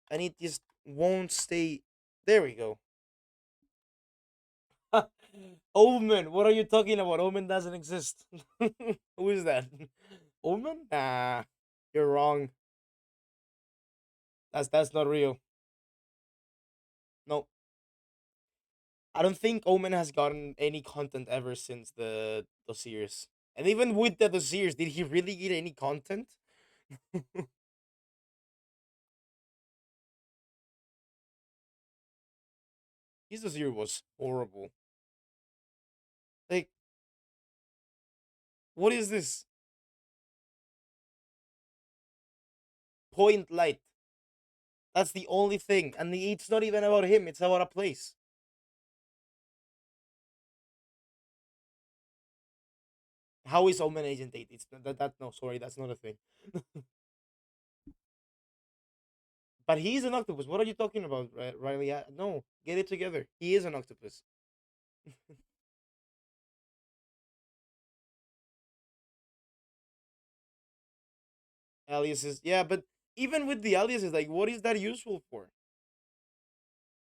and it just won't stay. There we go. Omen, what are you talking about? Omen doesn't exist. Who is that? Omen? Nah, you're wrong. That's not real. No, I don't think Omen has gotten any content ever since the dossiers. And even with the dossiers, did he really get any content? His dossier was horrible. Like, what is this? Point light. That's the only thing. And it's not even about him, it's about a place. How is Omen Agent 8? It's that no, sorry, that's not a thing. But he's an octopus. What are you talking about, Riley? No, get it together. He is an octopus. Aliases, yeah, but even with the aliases, like, what is that useful for?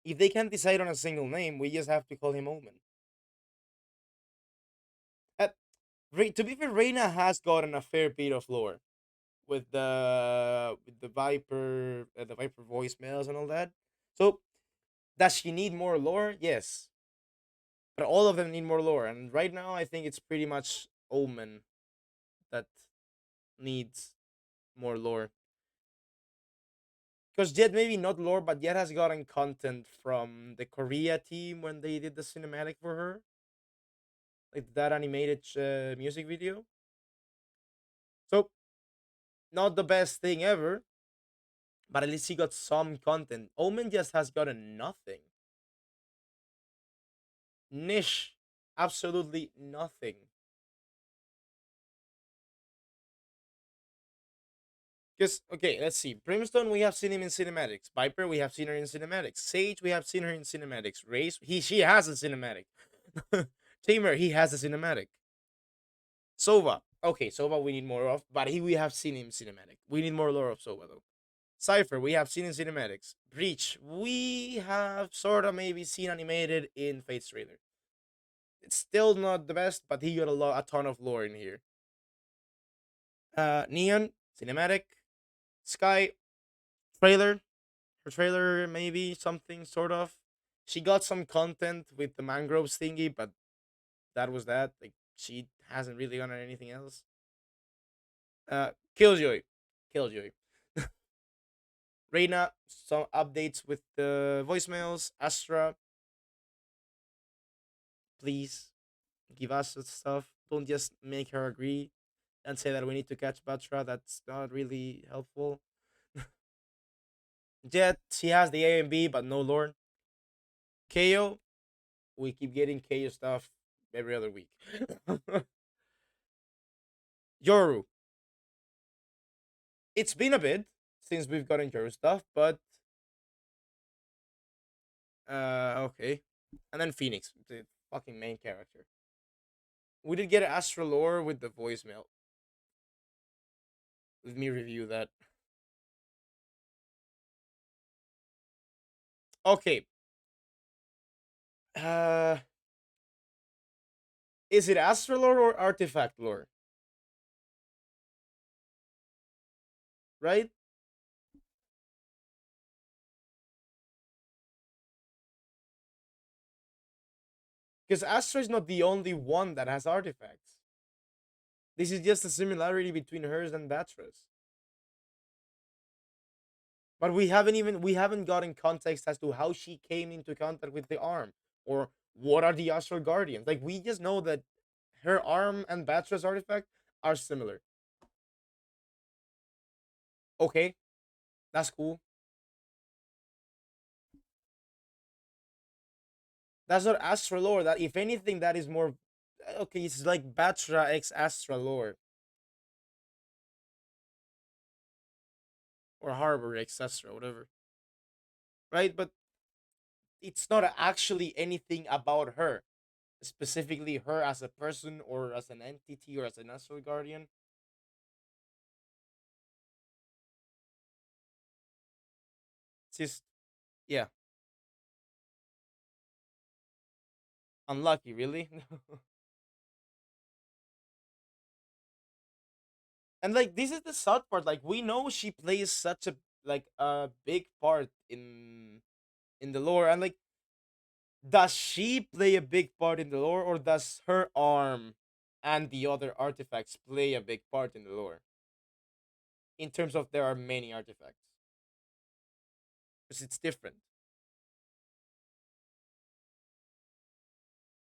If they can't decide on a single name, we just have to call him Omen. Uh, to be fair, Reina has gotten a fair bit of lore with the Viper voicemails and all that. So does she need more lore? Yes, but all of them need more lore. And right now, I think it's pretty much Omen that needs more lore. Because Jet maybe not lore, but Jet has gotten content from the Korea team when they did the cinematic for her, like that animated music video. So not the best thing ever, but at least he got some content. Omen just has gotten nothing. Niche, absolutely nothing. Because okay, let's see. Brimstone, we have seen him in cinematics. Viper, we have seen her in cinematics. Sage, we have seen her in cinematics. Race, she has a cinematic. Tamer, he has a cinematic. Sova, okay, Sova we need more of, but we have seen him cinematic. We need more lore of Sova though. Cypher, we have seen in cinematics. Breach, we have sort of maybe seen animated in Fate's trailer. It's still not the best, but he got a ton of lore in here. Neon, cinematic. Sky, trailer. Her trailer, maybe something sort of. She got some content with the mangroves thingy, but that was that. Like she hasn't really done anything else. Killjoy, Killjoy. Reina, some updates with the voicemails. Astra, please give us the stuff. Don't just make her agree and say that we need to catch Batra. That's not really helpful. Jet, she has the A and B, but no lore. KO, we keep getting KO stuff every other week. Yoru, it's been a bit since we've gotten Yoru stuff, but okay. And then Phoenix, the fucking main character. We did get Astral Lore with the voicemail. Let me review that. Okay. Uh, is it Astral Lore or Artifact Lore? Right? Because Astra is not the only one that has artifacts. This is just a similarity between hers and Batra's. But we haven't gotten context as to how she came into contact with the arm or what are the Astral Guardians. Like we just know that her arm and Batra's artifact are similar. Okay, that's cool. That's not Astral Lore. That if anything, that is more okay. It's like Batra X Astral Lore or Harbor X Astra, whatever. Right, but it's not actually anything about her, specifically her as a person or as an entity or as an Astral Guardian. It's just yeah, unlucky, really. And like this is the sad part. Like we know she plays such a like a big part in the lore, and like does she play a big part in the lore, or does her arm and the other artifacts play a big part in the lore? In terms of there are many artifacts, because it's different.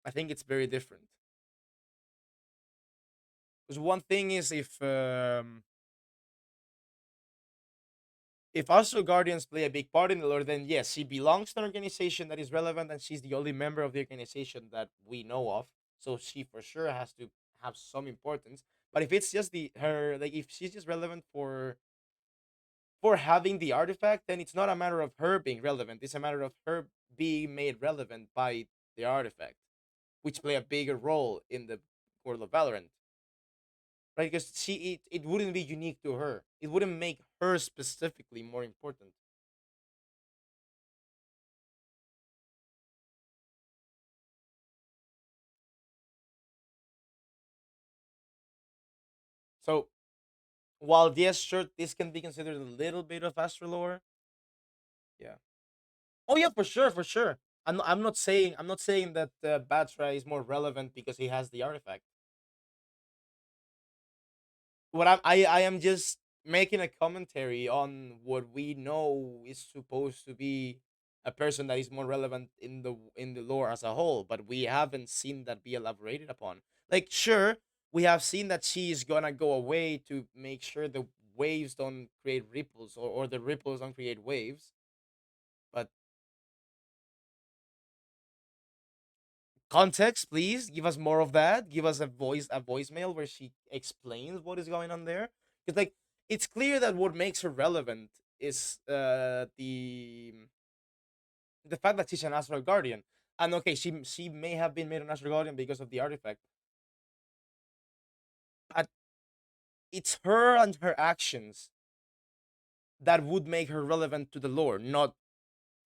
I think it's very different. Because one thing is if Astro Guardians play a big part in the lore, then yes, she belongs to an organization that is relevant, and she's the only member of the organization that we know of. So she for sure has to have some importance. But if it's just the her, like if she's just relevant for having the artifact, then it's not a matter of her being relevant. It's a matter of her being made relevant by the artifact, which play a bigger role in the World of Valorant. Right? Because it wouldn't be unique to her. It wouldn't make her specifically more important. So while yes, sure, this can be considered a little bit of astrolore. Yeah. Oh yeah, for sure, for sure. I'm not saying that Batra is more relevant because he has the artifact. I am just making a commentary on what we know is supposed to be a person that is more relevant in the lore as a whole, but we haven't seen that be elaborated upon. Like, sure, we have seen that she is gonna go away to make sure the waves don't create ripples or the ripples don't create waves. But context, please give us more of that. Give us a voicemail where she explains what is going on there. Because like it's clear that what makes her relevant is the fact that she's an astral guardian. And okay, she may have been made an astral guardian because of the artifact, but it's her and her actions that would make her relevant to the lore, not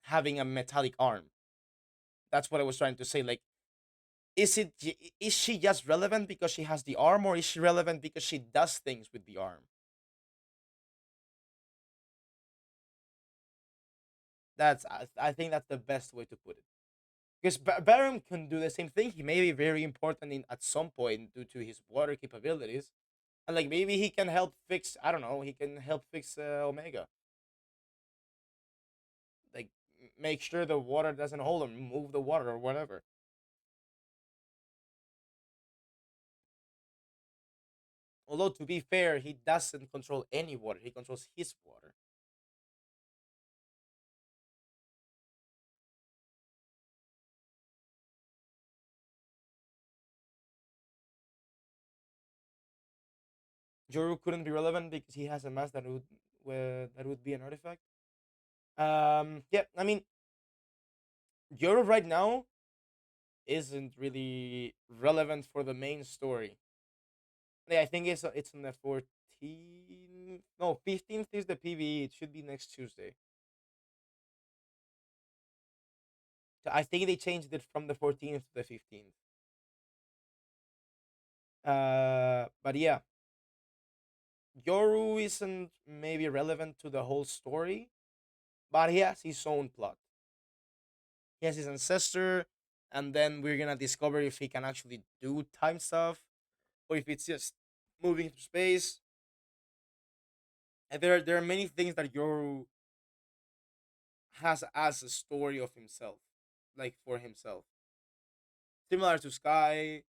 having a metallic arm. That's what I was trying to say. Like, is she just relevant because she has the arm, or is she relevant because she does things with the arm? I think that's the best way to put it. Because Baron can do the same thing. He may be very important at some point due to his water capabilities, and like maybe he can help fix. I don't know. He can help fix Omega. Like make sure the water doesn't hold him, move the water or whatever. Although to be fair, he doesn't control any water. He controls his water. Joru couldn't be relevant because he has a mask that would be an artifact. Yeah, I mean, Joru right now isn't really relevant for the main story. Yeah, I think it's on the 14th. No, 15th is the PVE. It should be next Tuesday. So I think they changed it from the 14th to the 15th. But yeah, Yoru isn't maybe relevant to the whole story, but he has his own plot. He has his ancestor, and then we're gonna discover if he can actually do time stuff, or if it's just moving through space. And there are many things that Yoru has as a story of himself, like for himself, similar to Sky,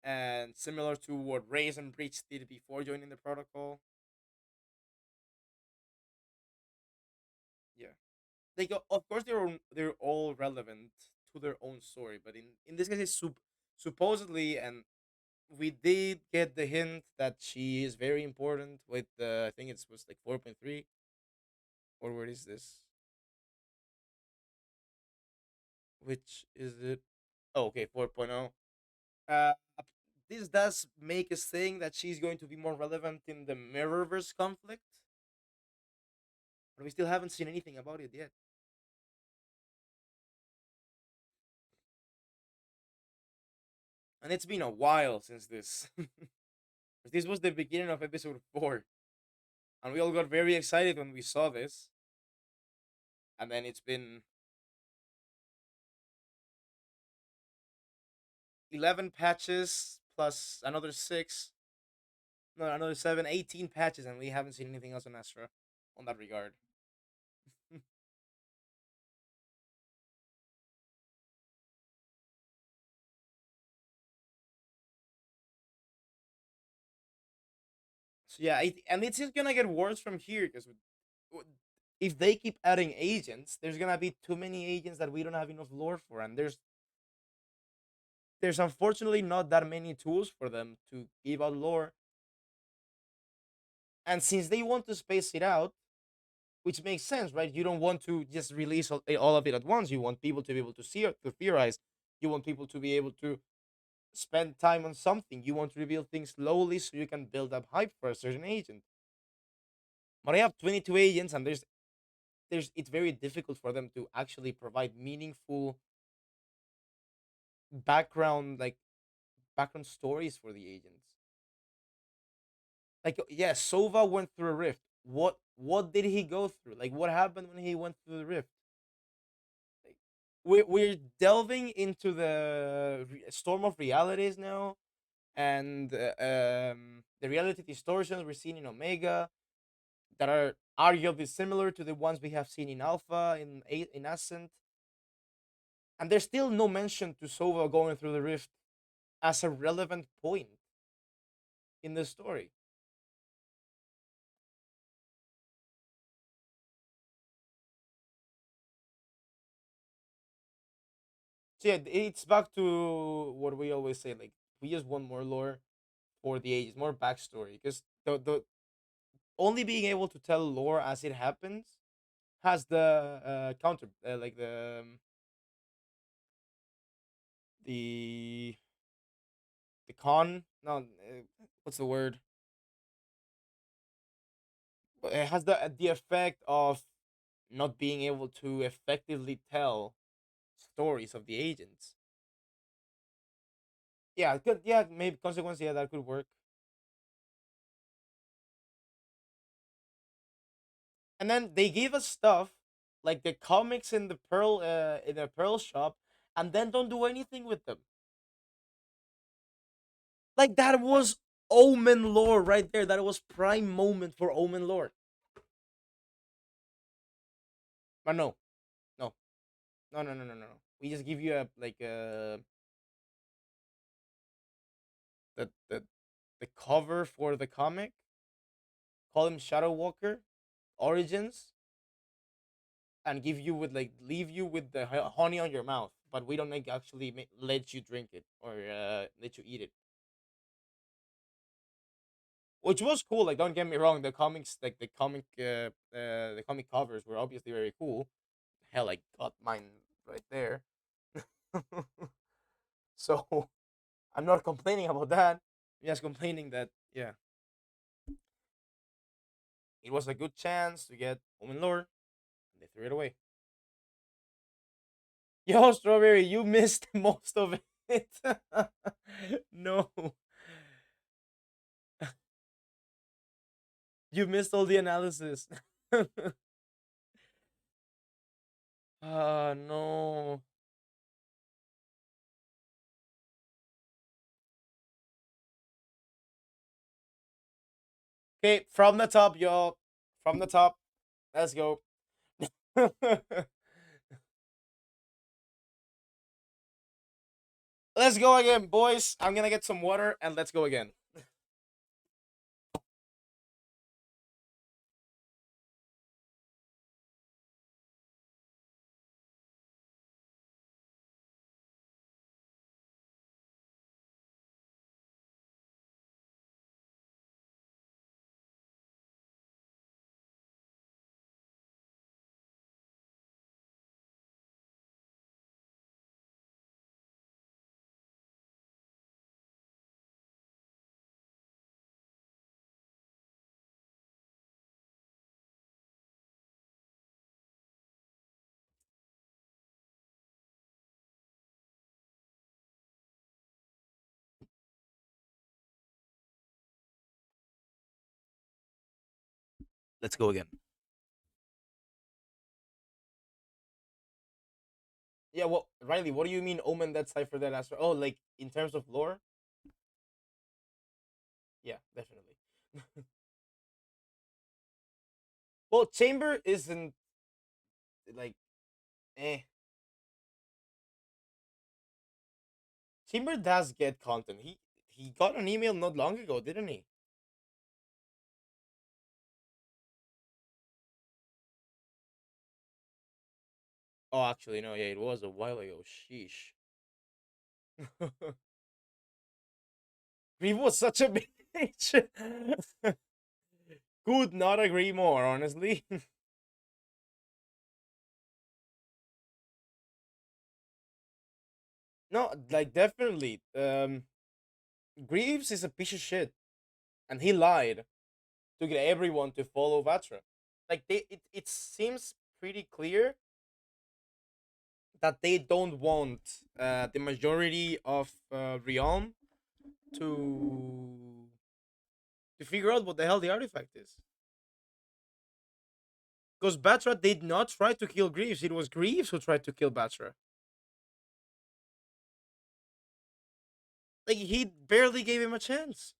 and similar to what Reyes and Breach did before joining the protocol. Yeah, like of course they're all relevant to their own story, but in this case it's supposedly, and we did get the hint that she is very important with the, I think it was like 4.3, or what is this? Which is it? Oh, okay, 4.0. Uh, this does make us think that she's going to be more relevant in the Mirrorverse conflict, but we still haven't seen anything about it yet. And it's been a while since this. This was the beginning of episode 4, and we all got very excited when we saw this. And then it's been 11 patches plus another 6, no, another 7, 18 patches, and we haven't seen anything else on Astra on that regard. So yeah, and it's just gonna get worse from here because if they keep adding agents, there's gonna be too many agents that we don't have enough lore for, and there's unfortunately not that many tools for them to give out lore. And since they want to space it out, which makes sense, right? You don't want to just release all of it at once. You want people to be able to see it, to theorize. You want people to be able to spend time on something. You want to reveal things slowly so you can build up hype for a certain agent. But I have 22 agents, and there's it's very difficult for them to actually provide meaningful background, like background stories for the agents. Like yeah, Sova went through a rift. What did he go through? Like what happened when he went through the rift? Like, we're delving into the storm of realities now, and the reality distortions we're seeing in Omega that are arguably similar to the ones we have seen in Alpha, in Ascent, and there's still no mention to Sova going through the rift as a relevant point in the story. So yeah, it's back to what we always say. Like we just want more lore for the ages, more backstory, because the only being able to tell lore as it happens has the counter, like the the con. No, what's the word? It has the effect of not being able to effectively tell stories of the agents. Yeah, it could, yeah, maybe consequence. Yeah, that could work. And then they gave us stuff like the comics in the Pearl shop, and then don't do anything with them. Like that was Omen lore right there. That was prime moment for Omen lore. But no, no, no. We just give you a like the the cover for the comic. Call him Shadow Walker Origins, and give you with like leave you with the honey on your mouth. But we don't like actually let you drink it or let you eat it, which was cool. Like, don't get me wrong, the comics, like the comic covers were obviously very cool. Hell, I got mine right there. So I'm not complaining about that. I'm just complaining that yeah, it was a good chance to get Woman Lore, and they threw it away. Yo, Strawberry, you missed most of it. No, you missed all the analysis. Ah, no. Okay, from the top, y'all. From the top. Let's go. Let's go again, boys. I'm gonna get some water and let's go again. Let's go again. Yeah, well, Riley, what do you mean Omen that cipher that Astro? Oh, like in terms of lore? Yeah, definitely. Well, Chamber isn't like eh. Chamber does get content. He got an email not long ago, didn't he? Oh, actually, no. Yeah, it was a while ago. Sheesh. Grieve was such a bitch. Could not agree more, honestly. No, like definitely. Greaves is a piece of shit, and he lied to get everyone to follow Vatra. Like it seems pretty clear that they don't want the majority of Realm to to figure out what the hell the artifact is. Because Batra did not try to kill Greaves; it was Greaves who tried to kill Batra. Like he barely gave him a chance.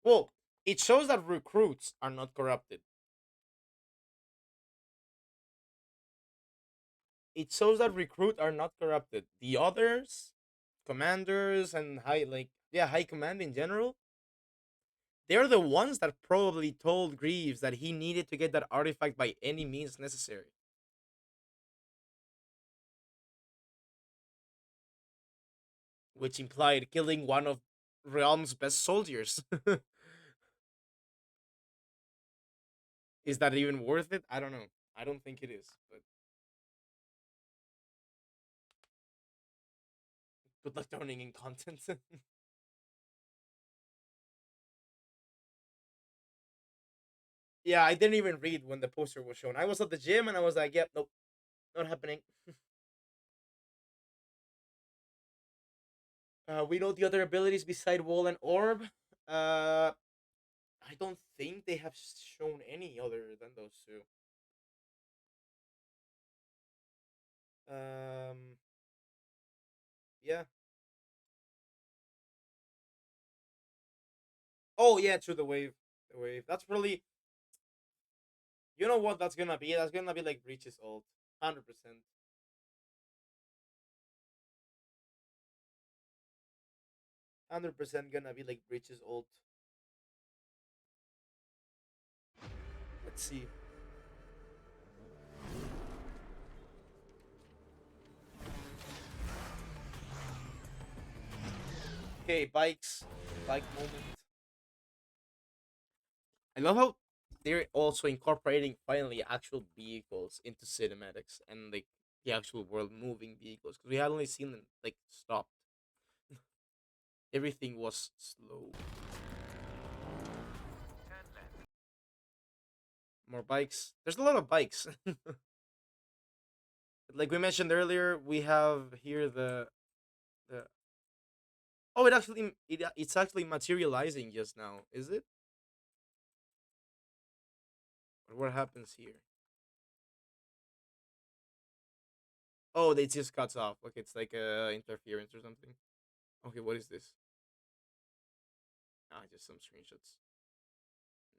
Well, it shows that recruits are not corrupted. It shows that recruit are not corrupted. The others, commanders and high like yeah, high command in general, they're the ones that probably told Greaves that he needed to get that artifact by any means necessary, which implied killing one of Realm's best soldiers. Is that even worth it? I don't know. I don't think it is, but Good luck turning in content. Yeah, I didn't even read when the poster was shown. I was at the gym and I was like, "Yep, nope, not happening." We know the other abilities beside Wall and Orb. Uh, I don't think they have shown any other than those two. Um, yeah. Oh yeah, true. The wave, the wave. That's probably. You know what? That's gonna be. That's gonna be like Breach's ult, 100%. 100% gonna be like Breach's ult. Let's see. Okay, bikes. Bike moment. I love how they're also incorporating finally actual vehicles into cinematics and like the actual world moving vehicles because we had only seen them like stopped. Everything was slow.
Turn left.
More bikes. There's a lot of bikes. Like we mentioned earlier, we have here the. Oh, it's actually materializing just now. Is it? Or what happens here? Oh, it just cuts off. Okay, it's like interference or something. Okay, what is this? Ah, just some screenshots.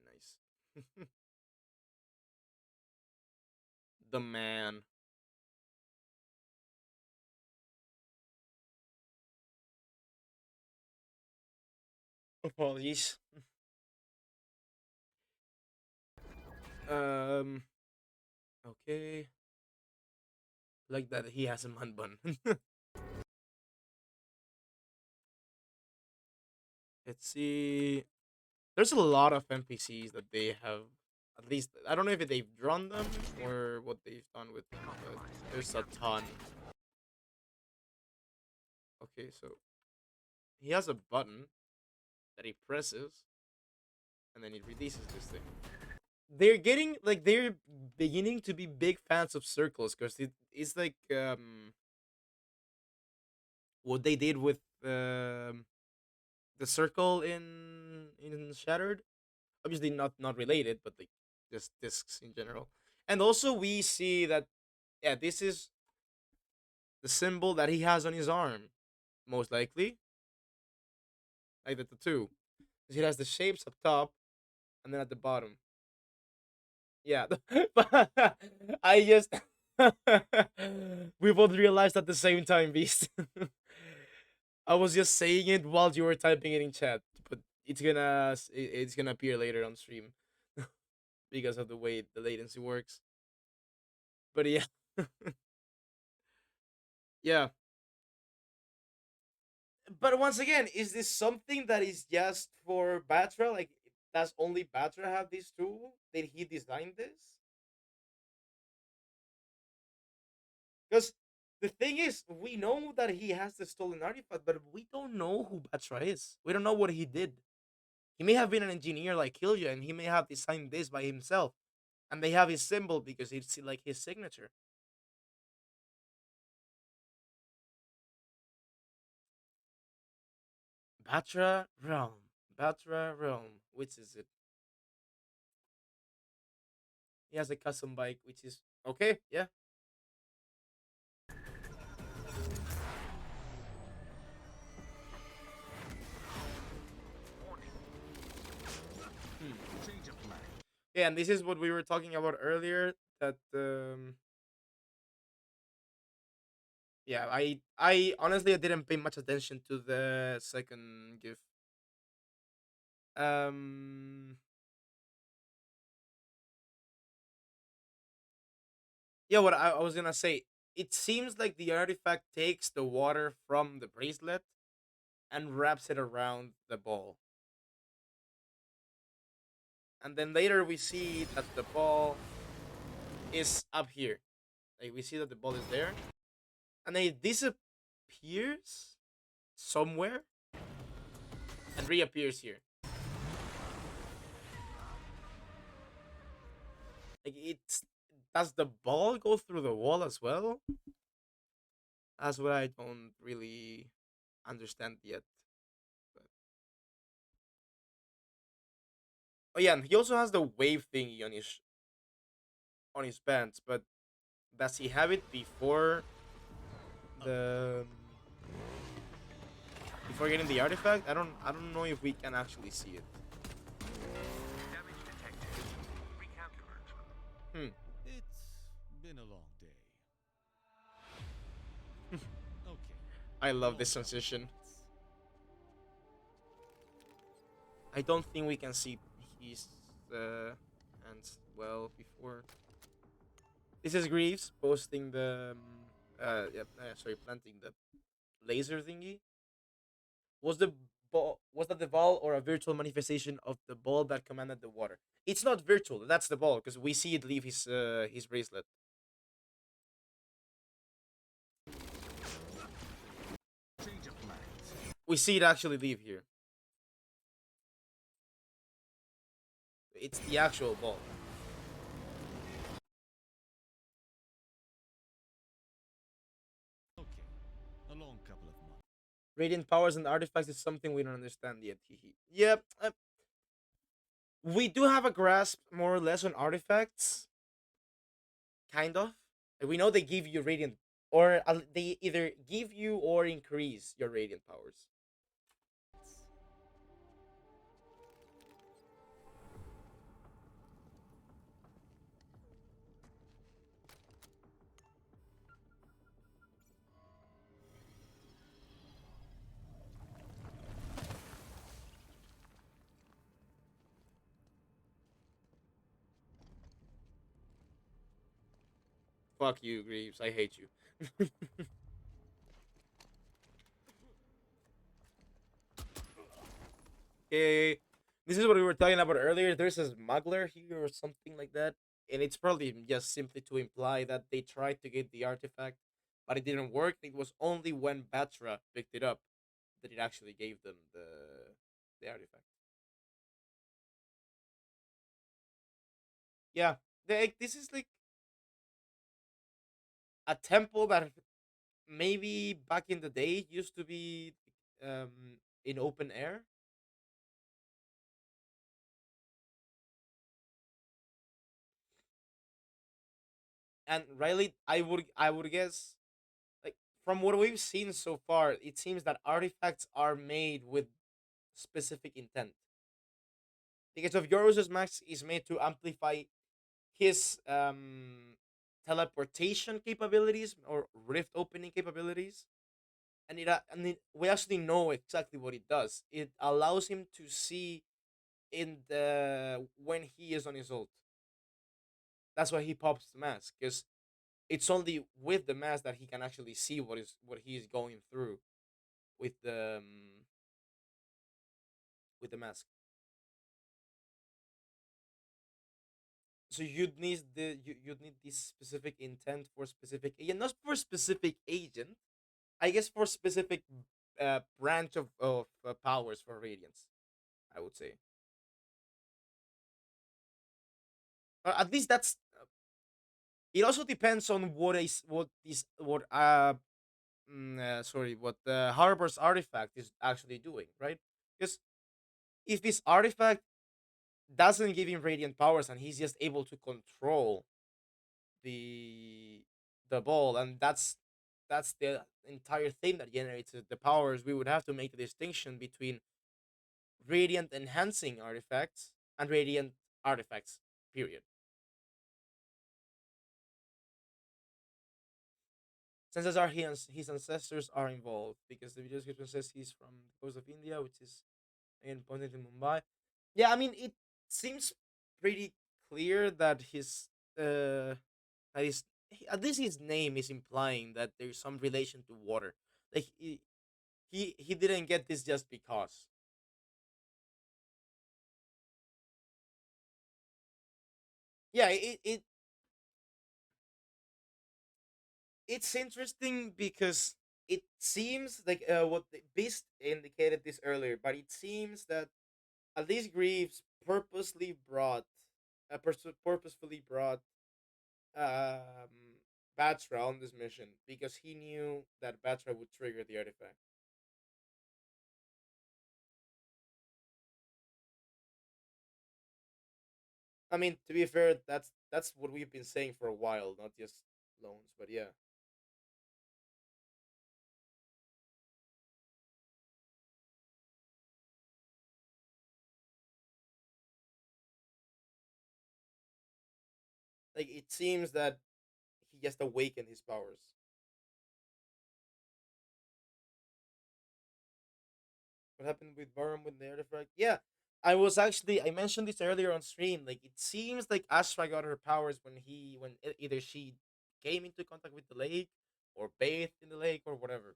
Nice. The man. Apologies. Um. Okay. Like that, he has a man bun. Let's see. There's a lot of NPCs that they have. At least I don't know if they've drawn them or what they've done with them, but there's a ton. Okay, so he has a button that he presses, and then it releases this thing. They're beginning to be big fans of circles because it's like what they did with the circle in Shattered. Obviously not related, but like just discs in general. And also we see that yeah, this is the symbol that he has on his arm, most likely, like the tattoo. 'Cause it has the shapes up top and then at the bottom. Yeah, but I just we both realized at the same time, Beast. I was just saying it while you were typing it in chat, but it's gonna appear later on stream because of the way the latency works. But yeah, yeah. But once again, is this something that is just for Batra? Like, does only Batra have this tool? Did he design this? Because the thing is, we know that he has the stolen artifact, but we don't know who Batra is. We don't know what he did. He may have been an engineer like Hilja, and he may have designed this by himself. And they have his symbol because it's like his signature. Batra Realm. Batra Realm. Which is it? He has a custom bike, which is okay, yeah.
Warning.
Change of plan.
Yeah, and this is what we were talking about earlier. That yeah, I honestly I didn't pay much attention to the second GIF. Um, yeah, what I was gonna say. It seems like the artifact takes the water from the bracelet and wraps it around the ball, and then later we see that the ball is up here. Like we see that the ball is there, and then it disappears. somewhere and reappears here. Like it's does the ball go through the wall as well? That's what I don't really understand yet. But, oh yeah, and he also has the wave thingy on his pants, but does he have it the before getting the artifact? I don't know if we can actually see it.
Damage detected. Recalculate.
Hmm.
It's been a long day. Okay.
I
a
love
long
this
couple of
transition.
months.
I don't think we can see his hands well before. This is Greaves posting the sorry, planting the laser thingy. Was that the ball or a virtual manifestation of the ball that commanded the water? It's not virtual. That's the ball because we see it leave his bracelet.
Change of plans.
We see it actually leave here. It's the actual ball.
Okay. A long couple of months.
Radiant powers and artifacts is something we don't understand yet. Yep. We do have a grasp more or less on artifacts, kind of. We know they give you radiant, or they either give you or increase your radiant powers. Fuck you, Greaves. I hate you. Okay, this is what we were talking about earlier. There's a smuggler here or something like that, and it's probably just simply to imply that they tried to get the artifact, but it didn't work. It was only when Batra picked it up that it actually gave them the artifact. Yeah, this is like a temple that maybe back in the day used to be in open air. And Riley, I would guess, like, from what we've seen so far, it seems that artifacts are made with specific intent. Because of Yoros's Max is made to amplify his teleportation capabilities or rift opening capabilities, and we actually know exactly what it does. It allows him to see in the when he is on his ult. That's why he pops the mask, because it's only with the mask that he can actually see what he is going through with the mask. So you'd need this specific intent for specific agent, not for specific agent. I guess for specific branch of powers for radiance. I would say, or at least that's. It also depends on what the Harbor's artifact is actually doing, right? Because if this artifact doesn't give him radiant powers and he's just able to control the the ball, and that's the entire thing that generates the powers, we would have to make the distinction between radiant enhancing artifacts and radiant artifacts, period. Chances are his ancestors are involved because the video description says he's from the coast of India, which is again pointed to Mumbai. Yeah, I mean it seems pretty clear that that his at least his name is implying that there's some relation to water. Like he didn't get this just because. Yeah, it's interesting because it seems like what the Beast indicated this earlier, but it seems that at least Greaves purposefully brought Batra on this mission because he knew that Batra would trigger the artifact. I mean, to be fair, that's what we've been saying for a while, not just loans, but yeah. Like it seems that he just awakened his powers. What happened with Barum with the artifact? Yeah, I mentioned this earlier on stream. Like it seems like Astra got her powers when either she came into contact with the lake or bathed in the lake or whatever.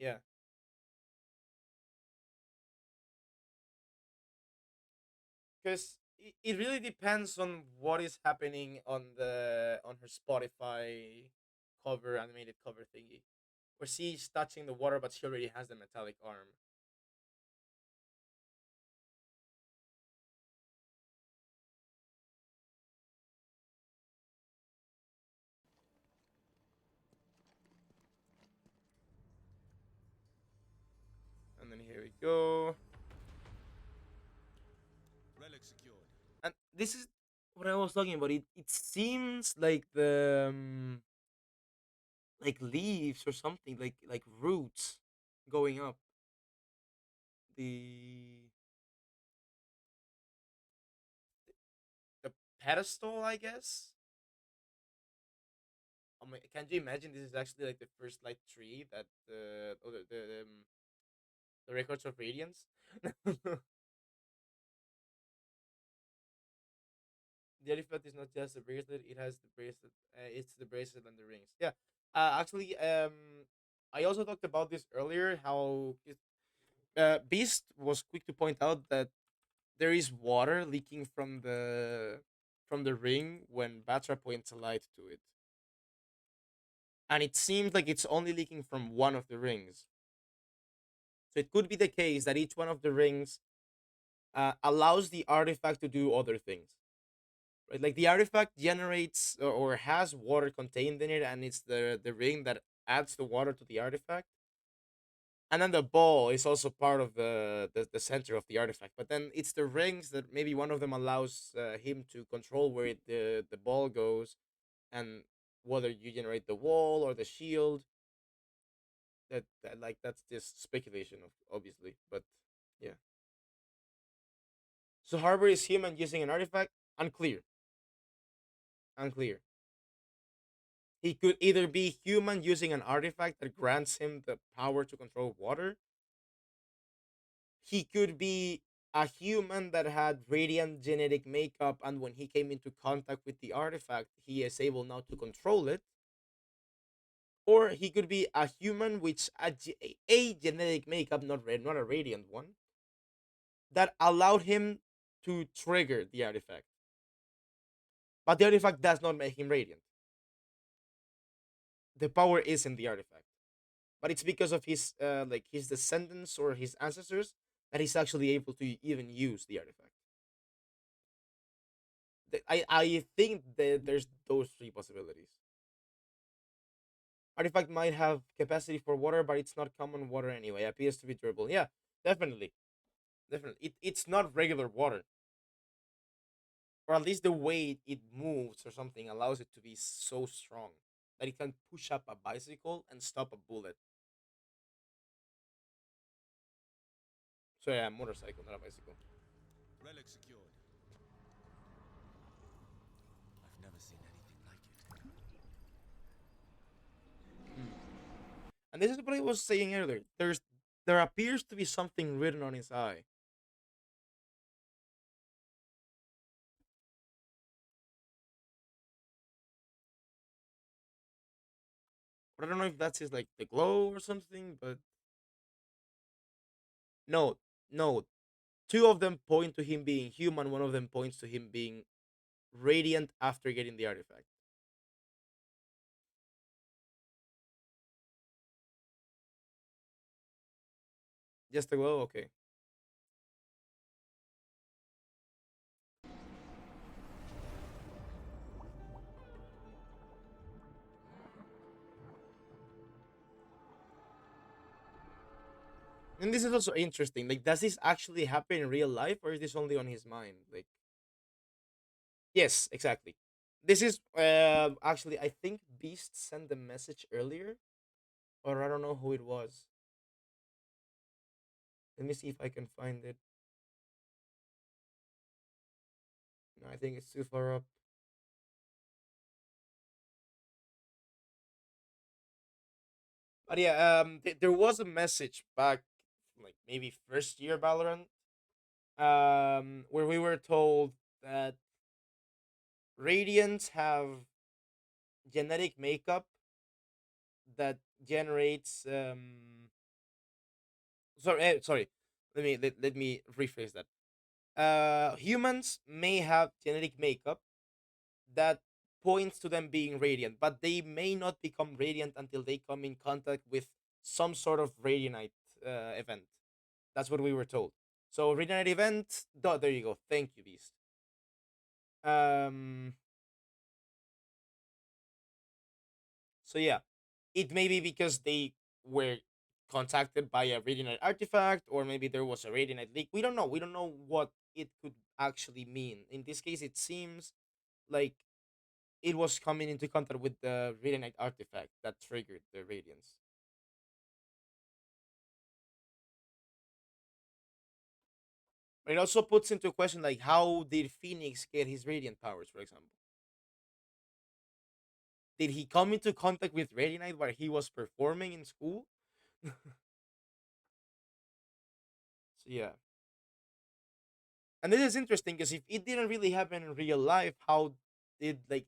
Yeah, because it really depends on what is happening on her Spotify cover animated cover thingy, where she's touching the water, but she already has the metallic arm. And then here we go.
Relic secured.
And this is what I was talking about. It seems like the like leaves or something, like roots going up the the pedestal, I guess. I mean, can you imagine this is actually like the first light tree that the records of radiance? The artifact is not just the bracelet; it has the bracelet. It's the bracelet and the rings. Yeah. Actually, I also talked about this earlier. Beast was quick to point out that there is water leaking from the ring when Batra points a light to it, and it seems like it's only leaking from one of the rings. So it could be the case that each one of the rings allows the artifact to do other things. Right? Like the artifact generates or has water contained in it, and it's the ring that adds the water to the artifact. And then the ball is also part of the center of the artifact. But then it's the rings that maybe one of them allows him to control where the ball goes, and whether you generate the wall or the shield. That like that's just speculation, of obviously, but yeah. So Harbor is human using an artifact. Unclear. Unclear. He could either be human using an artifact that grants him the power to control water. He could be a human that had radiant genetic makeup, and when he came into contact with the artifact, he is able now to control it. Or he could be a human which a genetic makeup, not a radiant one, that allowed him to trigger the artifact. But the artifact does not make him radiant. The power is in the artifact, but it's because of his like his descendants or his ancestors that he's actually able to even use the artifact. I think that there's those three possibilities. Artifact might have capacity for water, but it's not common water anyway. Appears to be durable. Yeah, definitely, definitely. It's not regular water, or at least the way it moves or something allows it to be so strong that it can push up a bicycle and stop a bullet. So yeah, a motorcycle, not a bicycle.
Relic secured. I've never seen anything like it.
Hmm. And this is what I was saying earlier. There appears to be something written on his eye. But I don't know if that's his like the glow or something, but no, no. Two of them point to him being human, one of them points to him being radiant after getting the artifact. Just a glow. Okay. And this is also interesting. Like, does this actually happen in real life, or is this only on his mind? Like, yes, exactly. This is actually, I think Beast sent the message earlier, or I don't know who it was. Let me see if I can find it. No, I think it's too far up. But yeah, there was a message back, like maybe first year Valorant, where we were told that Radiants have genetic makeup that generates. Sorry. Let me rephrase that. Humans may have genetic makeup that points to them being radiant, but they may not become radiant until they come in contact with some sort of radianite event. That's what we were told. So radianite event. There you go. Thank you, Beast. Um. So yeah, it may be because they were contacted by a radianite artifact, or maybe there was a radianite leak. We don't know. We don't know what it could actually mean. In this case, it seems like it was coming into contact with the radianite artifact that triggered the radiance. But it also puts into question, like, how did Phoenix get his radiant powers, for example? Did he come into contact with Radianite while he was performing in school? So yeah. And this is interesting because if it didn't really happen in real life, how did like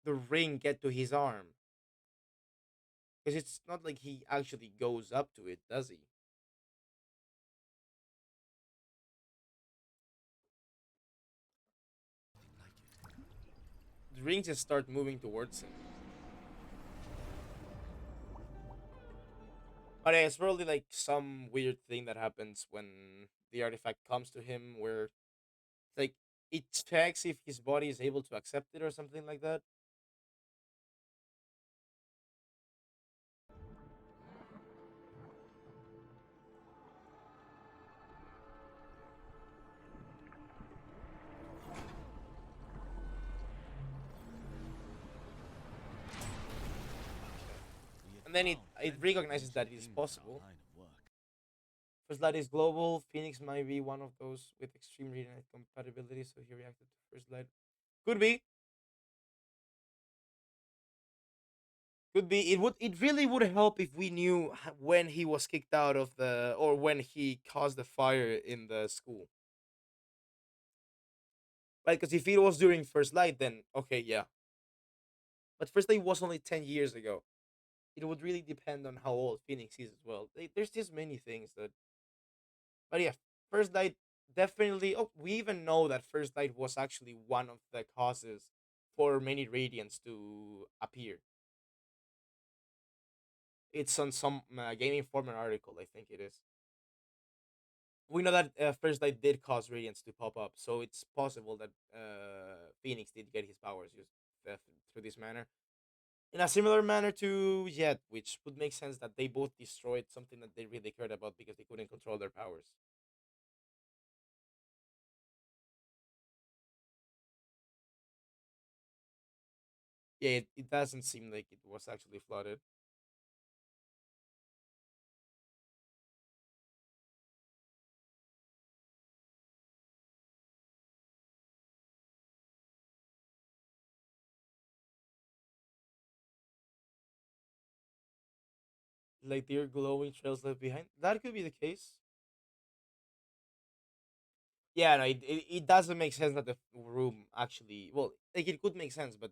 the ring get to his arm? Because it's not like he actually goes up to it, does he? The ring just start moving towards him. But yeah, it's probably like some weird thing that happens when the artifact comes to him, where like it checks if his body is able to accept it or something like that.
We had
And then it
found
it
plenty of
recognizes
ancient
that it is
things in our
possible.
line of work.
First light is global. Phoenix might be one of those with extreme readiness compatibility, so he reacted to first light. Could be. Could be. It would. It really would help if we knew when he was kicked out of the, or when he caused the fire in the school. Right? Because if it was during first light, then okay, yeah. But first light was only 10 years ago. It would really depend on how old Phoenix is as well. There's just many things that. But yeah, first light definitely. Oh, we even know that first light was actually one of the causes for many radiants to appear. It's on some Game Informer article, I think it is. We know that first light did cause radiants to pop up, so it's possible that Phoenix did get his powers used through this manner. In a similar manner to Jet, which would make sense that they both destroyed something that they really cared about because they couldn't control their powers. Yeah, it doesn't seem like it was actually flooded. Like they're glowing trails left behind. That could be the case. Yeah, no, it doesn't make sense that the room actually. Well, like it could make sense, but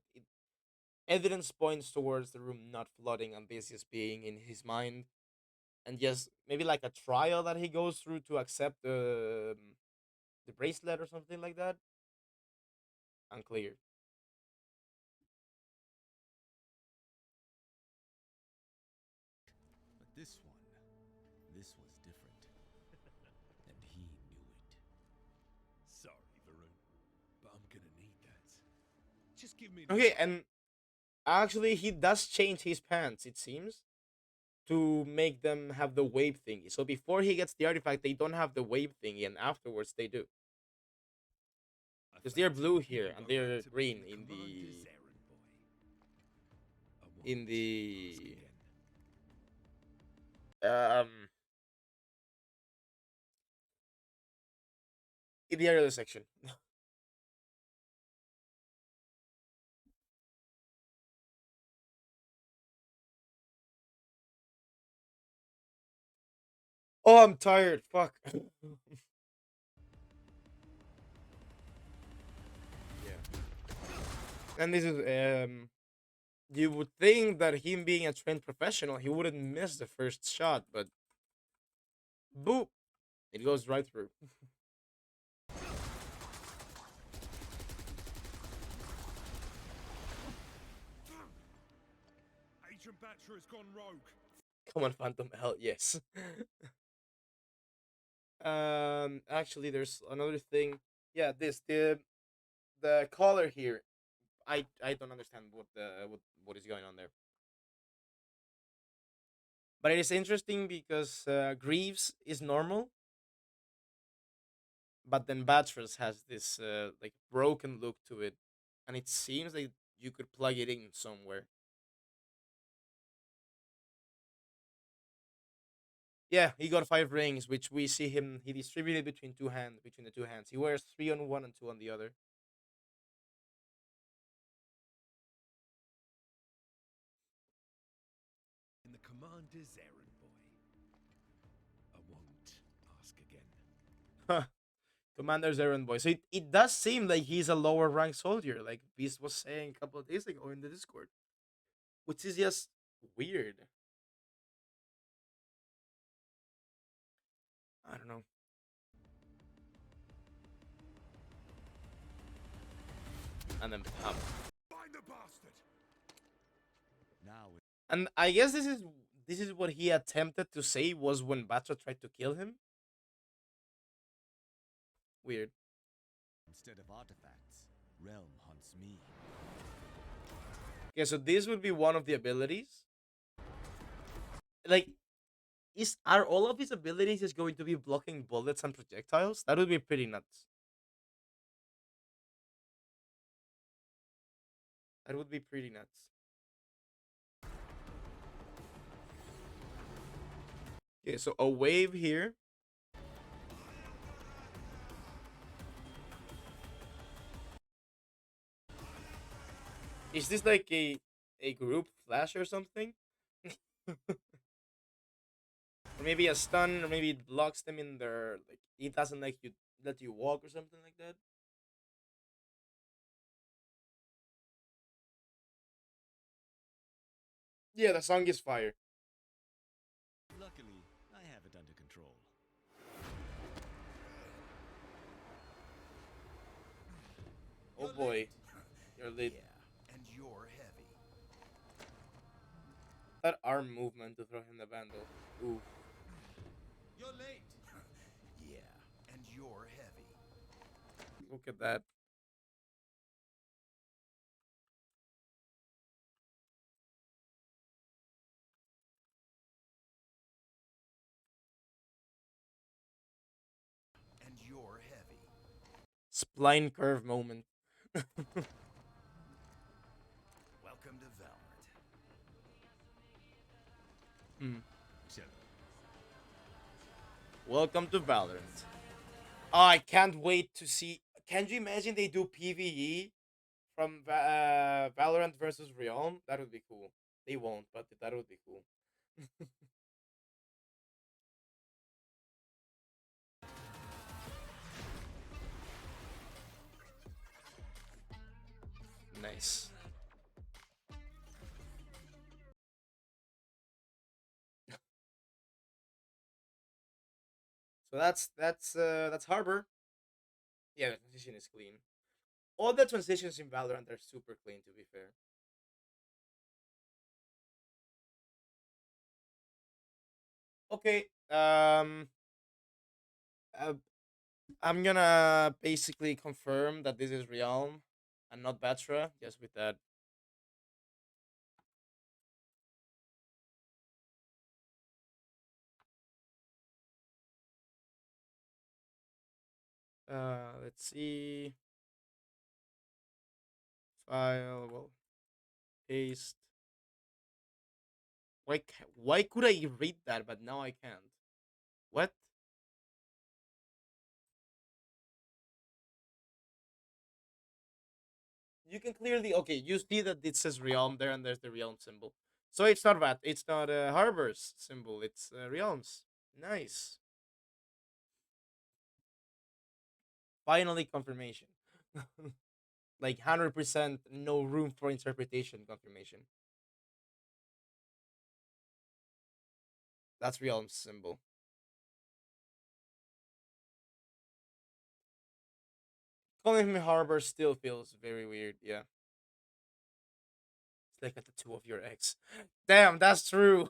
evidence points towards the room not flooding and this just being in his mind, and just maybe like a trial that he goes through to accept the bracelet or something like that. Unclear.
But this one, this was different. And he knew it.
Sorry, Varun, but I'm gonna need that. Just give me
Okay, and actually, he does change his pants, it seems, to make them have the wave thingy. So before he gets the artifact, they don't have the wave thingy, and afterwards they do. Because they're blue
You
here
can
and
go back
they're
to being
green
the commander's errand boy. I won't
in
ask
the
again.
um in the other section. Oh, I'm tired. Fuck. Yeah. And this is you would think that him being a trained professional, he wouldn't miss the first shot, but boop, it goes right through.
Agent Batra has gone rogue.
Come on, Phantom Hell, yes. Actually, there's another thing. Yeah, this the color here. I don't understand what is going on there. But it is interesting because Greaves is normal, but then Batra's has this like broken look to it, and it seems like you could plug it in somewhere. Yeah, he got 5 rings, which we see him. He distributed between the two hands. He wears 3 on one and 2 on the other.
In the commander's errand boy. I won't ask again.
Huh. Commander's errand boy. So it does seem like he's a lower rank soldier, like Beast was saying a couple of days ago in the Discord, which is just weird. I don't know. And then pop.
Find the bastard!
Now it
And I guess this is what he attempted to say was when Batra tried to kill him. Weird.
instead of artifacts, Realm hunts me.
Okay, so this would be one of the abilities. Like, are all of his abilities just going to be blocking bullets and projectiles? That would be pretty nuts. That would be pretty nuts. Okay, so a wave here. Is this like a group flash or something? Or maybe a stun, or maybe it blocks them in their like it doesn't like you let you walk or something like that. Yeah, the song is fire.
Luckily, I have it under control.
Oh boy, you're lit.
Yeah, and you're heavy.
That arm movement to throw him the vandal. Ooh,
You're late. Yeah, and you're heavy.
look at that.
And you're heavy.
Spline curve moment.
Welcome to Valorant.
Hmm.
Cello.
Welcome to Valorant. Oh, I can't wait to see. Can you imagine they do PVE from Valorant versus Realm? That would be cool. They won't, but that would be cool. Nice. So that's Harbor. Yeah, the transition is clean. All the transitions in Valorant are super clean, to be fair. Okay. Uh, I'm gonna basically confirm that this is Realm and not Batra. Just with that. Let's see. File. Well, paste. Why could I read that, but now I can't? What? You can clearly okay. You see that it says Realm there, and there's the Realm symbol. So it's not that. It's not a Harbor's symbol. It's Realms. Nice. Finally, confirmation. Like 100%, no room for interpretation. Confirmation. That's Realm's symbol. Calling him Harbor still feels very weird. Yeah, it's like a tattoo of your ex. Damn, that's true.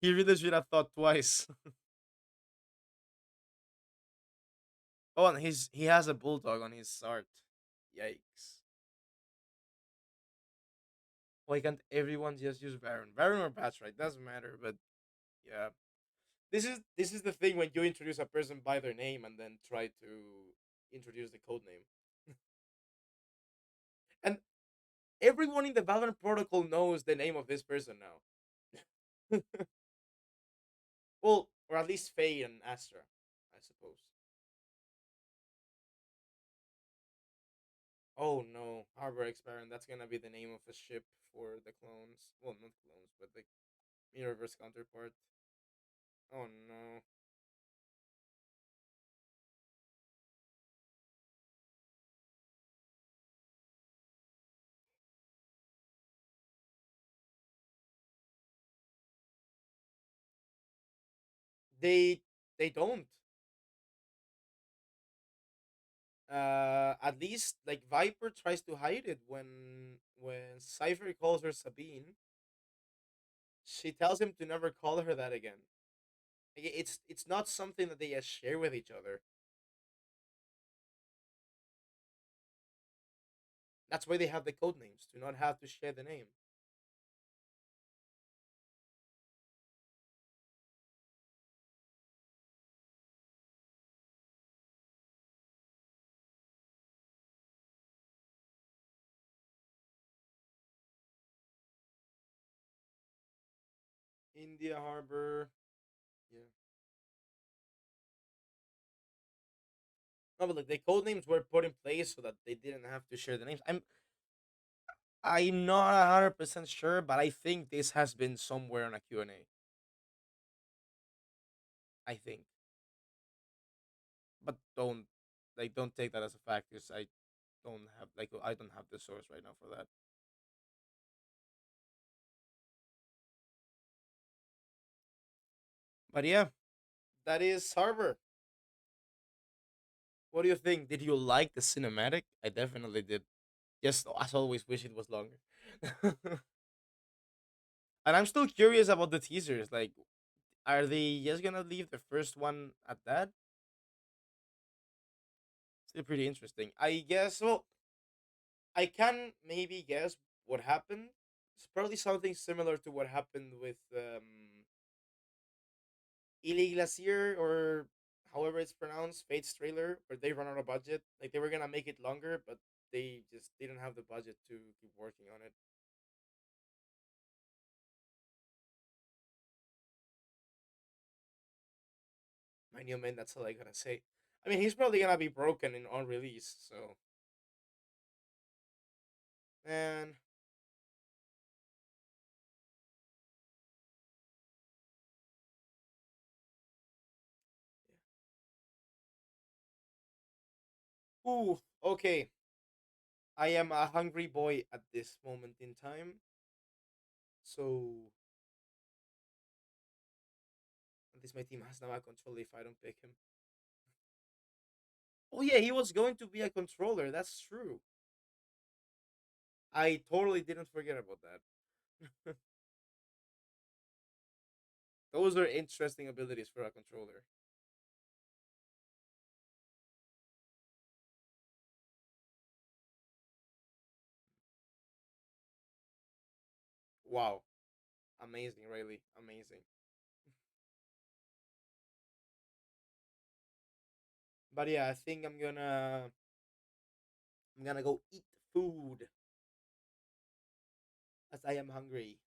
He really should have thought twice. Oh, and he has a bulldog on his art. Yikes. Why can't everyone just use Baron? Baron or Bats, right? Doesn't matter, but yeah. This is the thing when you introduce a person by their name and then try to introduce the code name. And everyone in the Valorant protocol knows the name of this person now. Well, or at least Faye and Astra, I suppose. Oh no, Harbor Experiment. That's gonna be the name of a ship for the clones. Well, not clones, but the Mirrorverse counterpart. Oh no. They they don't. At least like Viper tries to hide it when Cypher calls her Sabine. She tells him to never call her that again. Like, it's not something that they share with each other. That's why they have the code names to not have to share the name. India Harbor. Yeah. No, but like the code names were put in place so that they didn't have to share the names. I'm not 100% sure, but I think this has been somewhere on a Q&A. I think. But don't take that as a fact because I don't have the source right now for that. But yeah, that is Harbor. What do you think? Did you like the cinematic? I definitely did. Just as always, wish it was longer. And I'm still curious about the teasers. Like, are they just gonna leave the first one at that? Still pretty interesting. I guess. Well, I can maybe guess what happened. It's probably something similar to what happened with Ili Glacier or however it's pronounced, Fate's trailer, where they run out of budget. Like they were gonna make it longer, but they just didn't have the budget to keep working on it. My new man, that's all I gotta say. I mean, he's probably gonna be broken in on release, so and yeah. Ooh, okay. I am a hungry boy at this moment in time, so at least my team has now a controller if I don't pick him. Oh yeah, he was going to be a controller. That's true. I totally didn't forget about that. Those are interesting abilities for a controller. Wow, amazing, really amazing. But yeah, I think I'm gonna go eat food as I am hungry.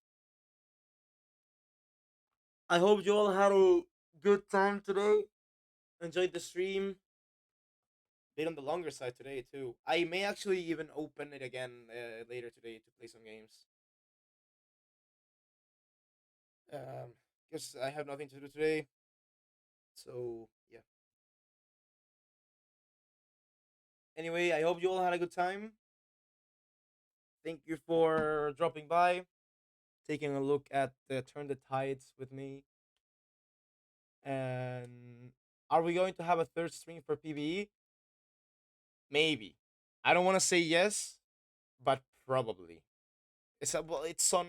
I hope you all had a good time today. Enjoyed the stream. Bit on the longer side today too. I may actually even open it again later today to play some games. Because I have nothing to do today. So yeah. Anyway, I hope you all had a good time. Thank you for dropping by, taking a look at the Turn the Tides with me. And are we going to have a third stream for PBE? Maybe. I don't want to say yes, but probably. Well, it's on.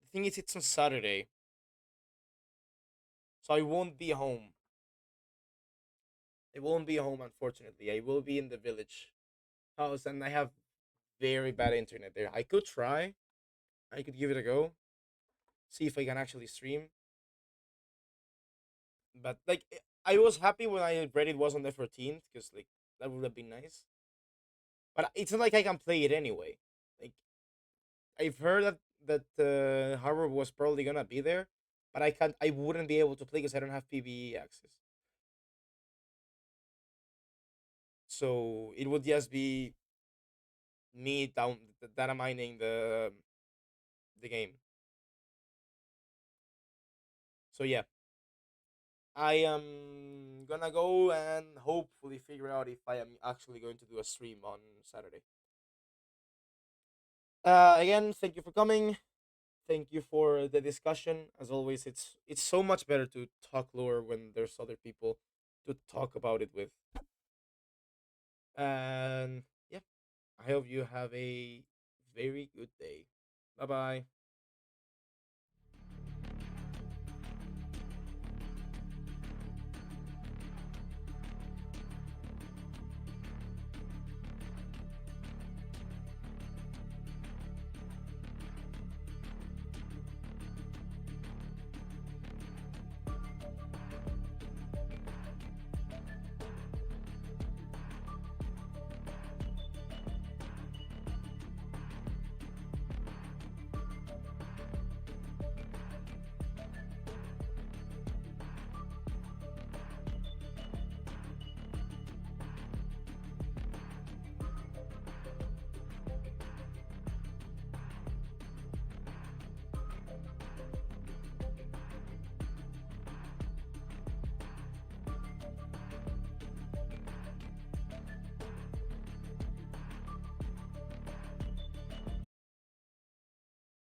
The thing is, it's on Saturday, so I won't be home. I won't be home, unfortunately. I will be in the village house, and I have very bad internet there. I could try. I could give it a go. See if I can actually stream. But like, I was happy when I read it was on the 14th because like that would have been nice. But it's not like I can play it anyway. Like I've heard that Harbor was probably gonna be there, but I can't. I wouldn't be able to play because I don't have PVE access. So it would just be me down data mining the game. So yeah, I am gonna go and hopefully figure out if I am actually going to do a stream on Saturday. Again, thank you for coming. Thank you for the discussion. As always, it's so much better to talk lore when there's other people to talk about it with. And yeah, I hope you have a very good day. Bye bye.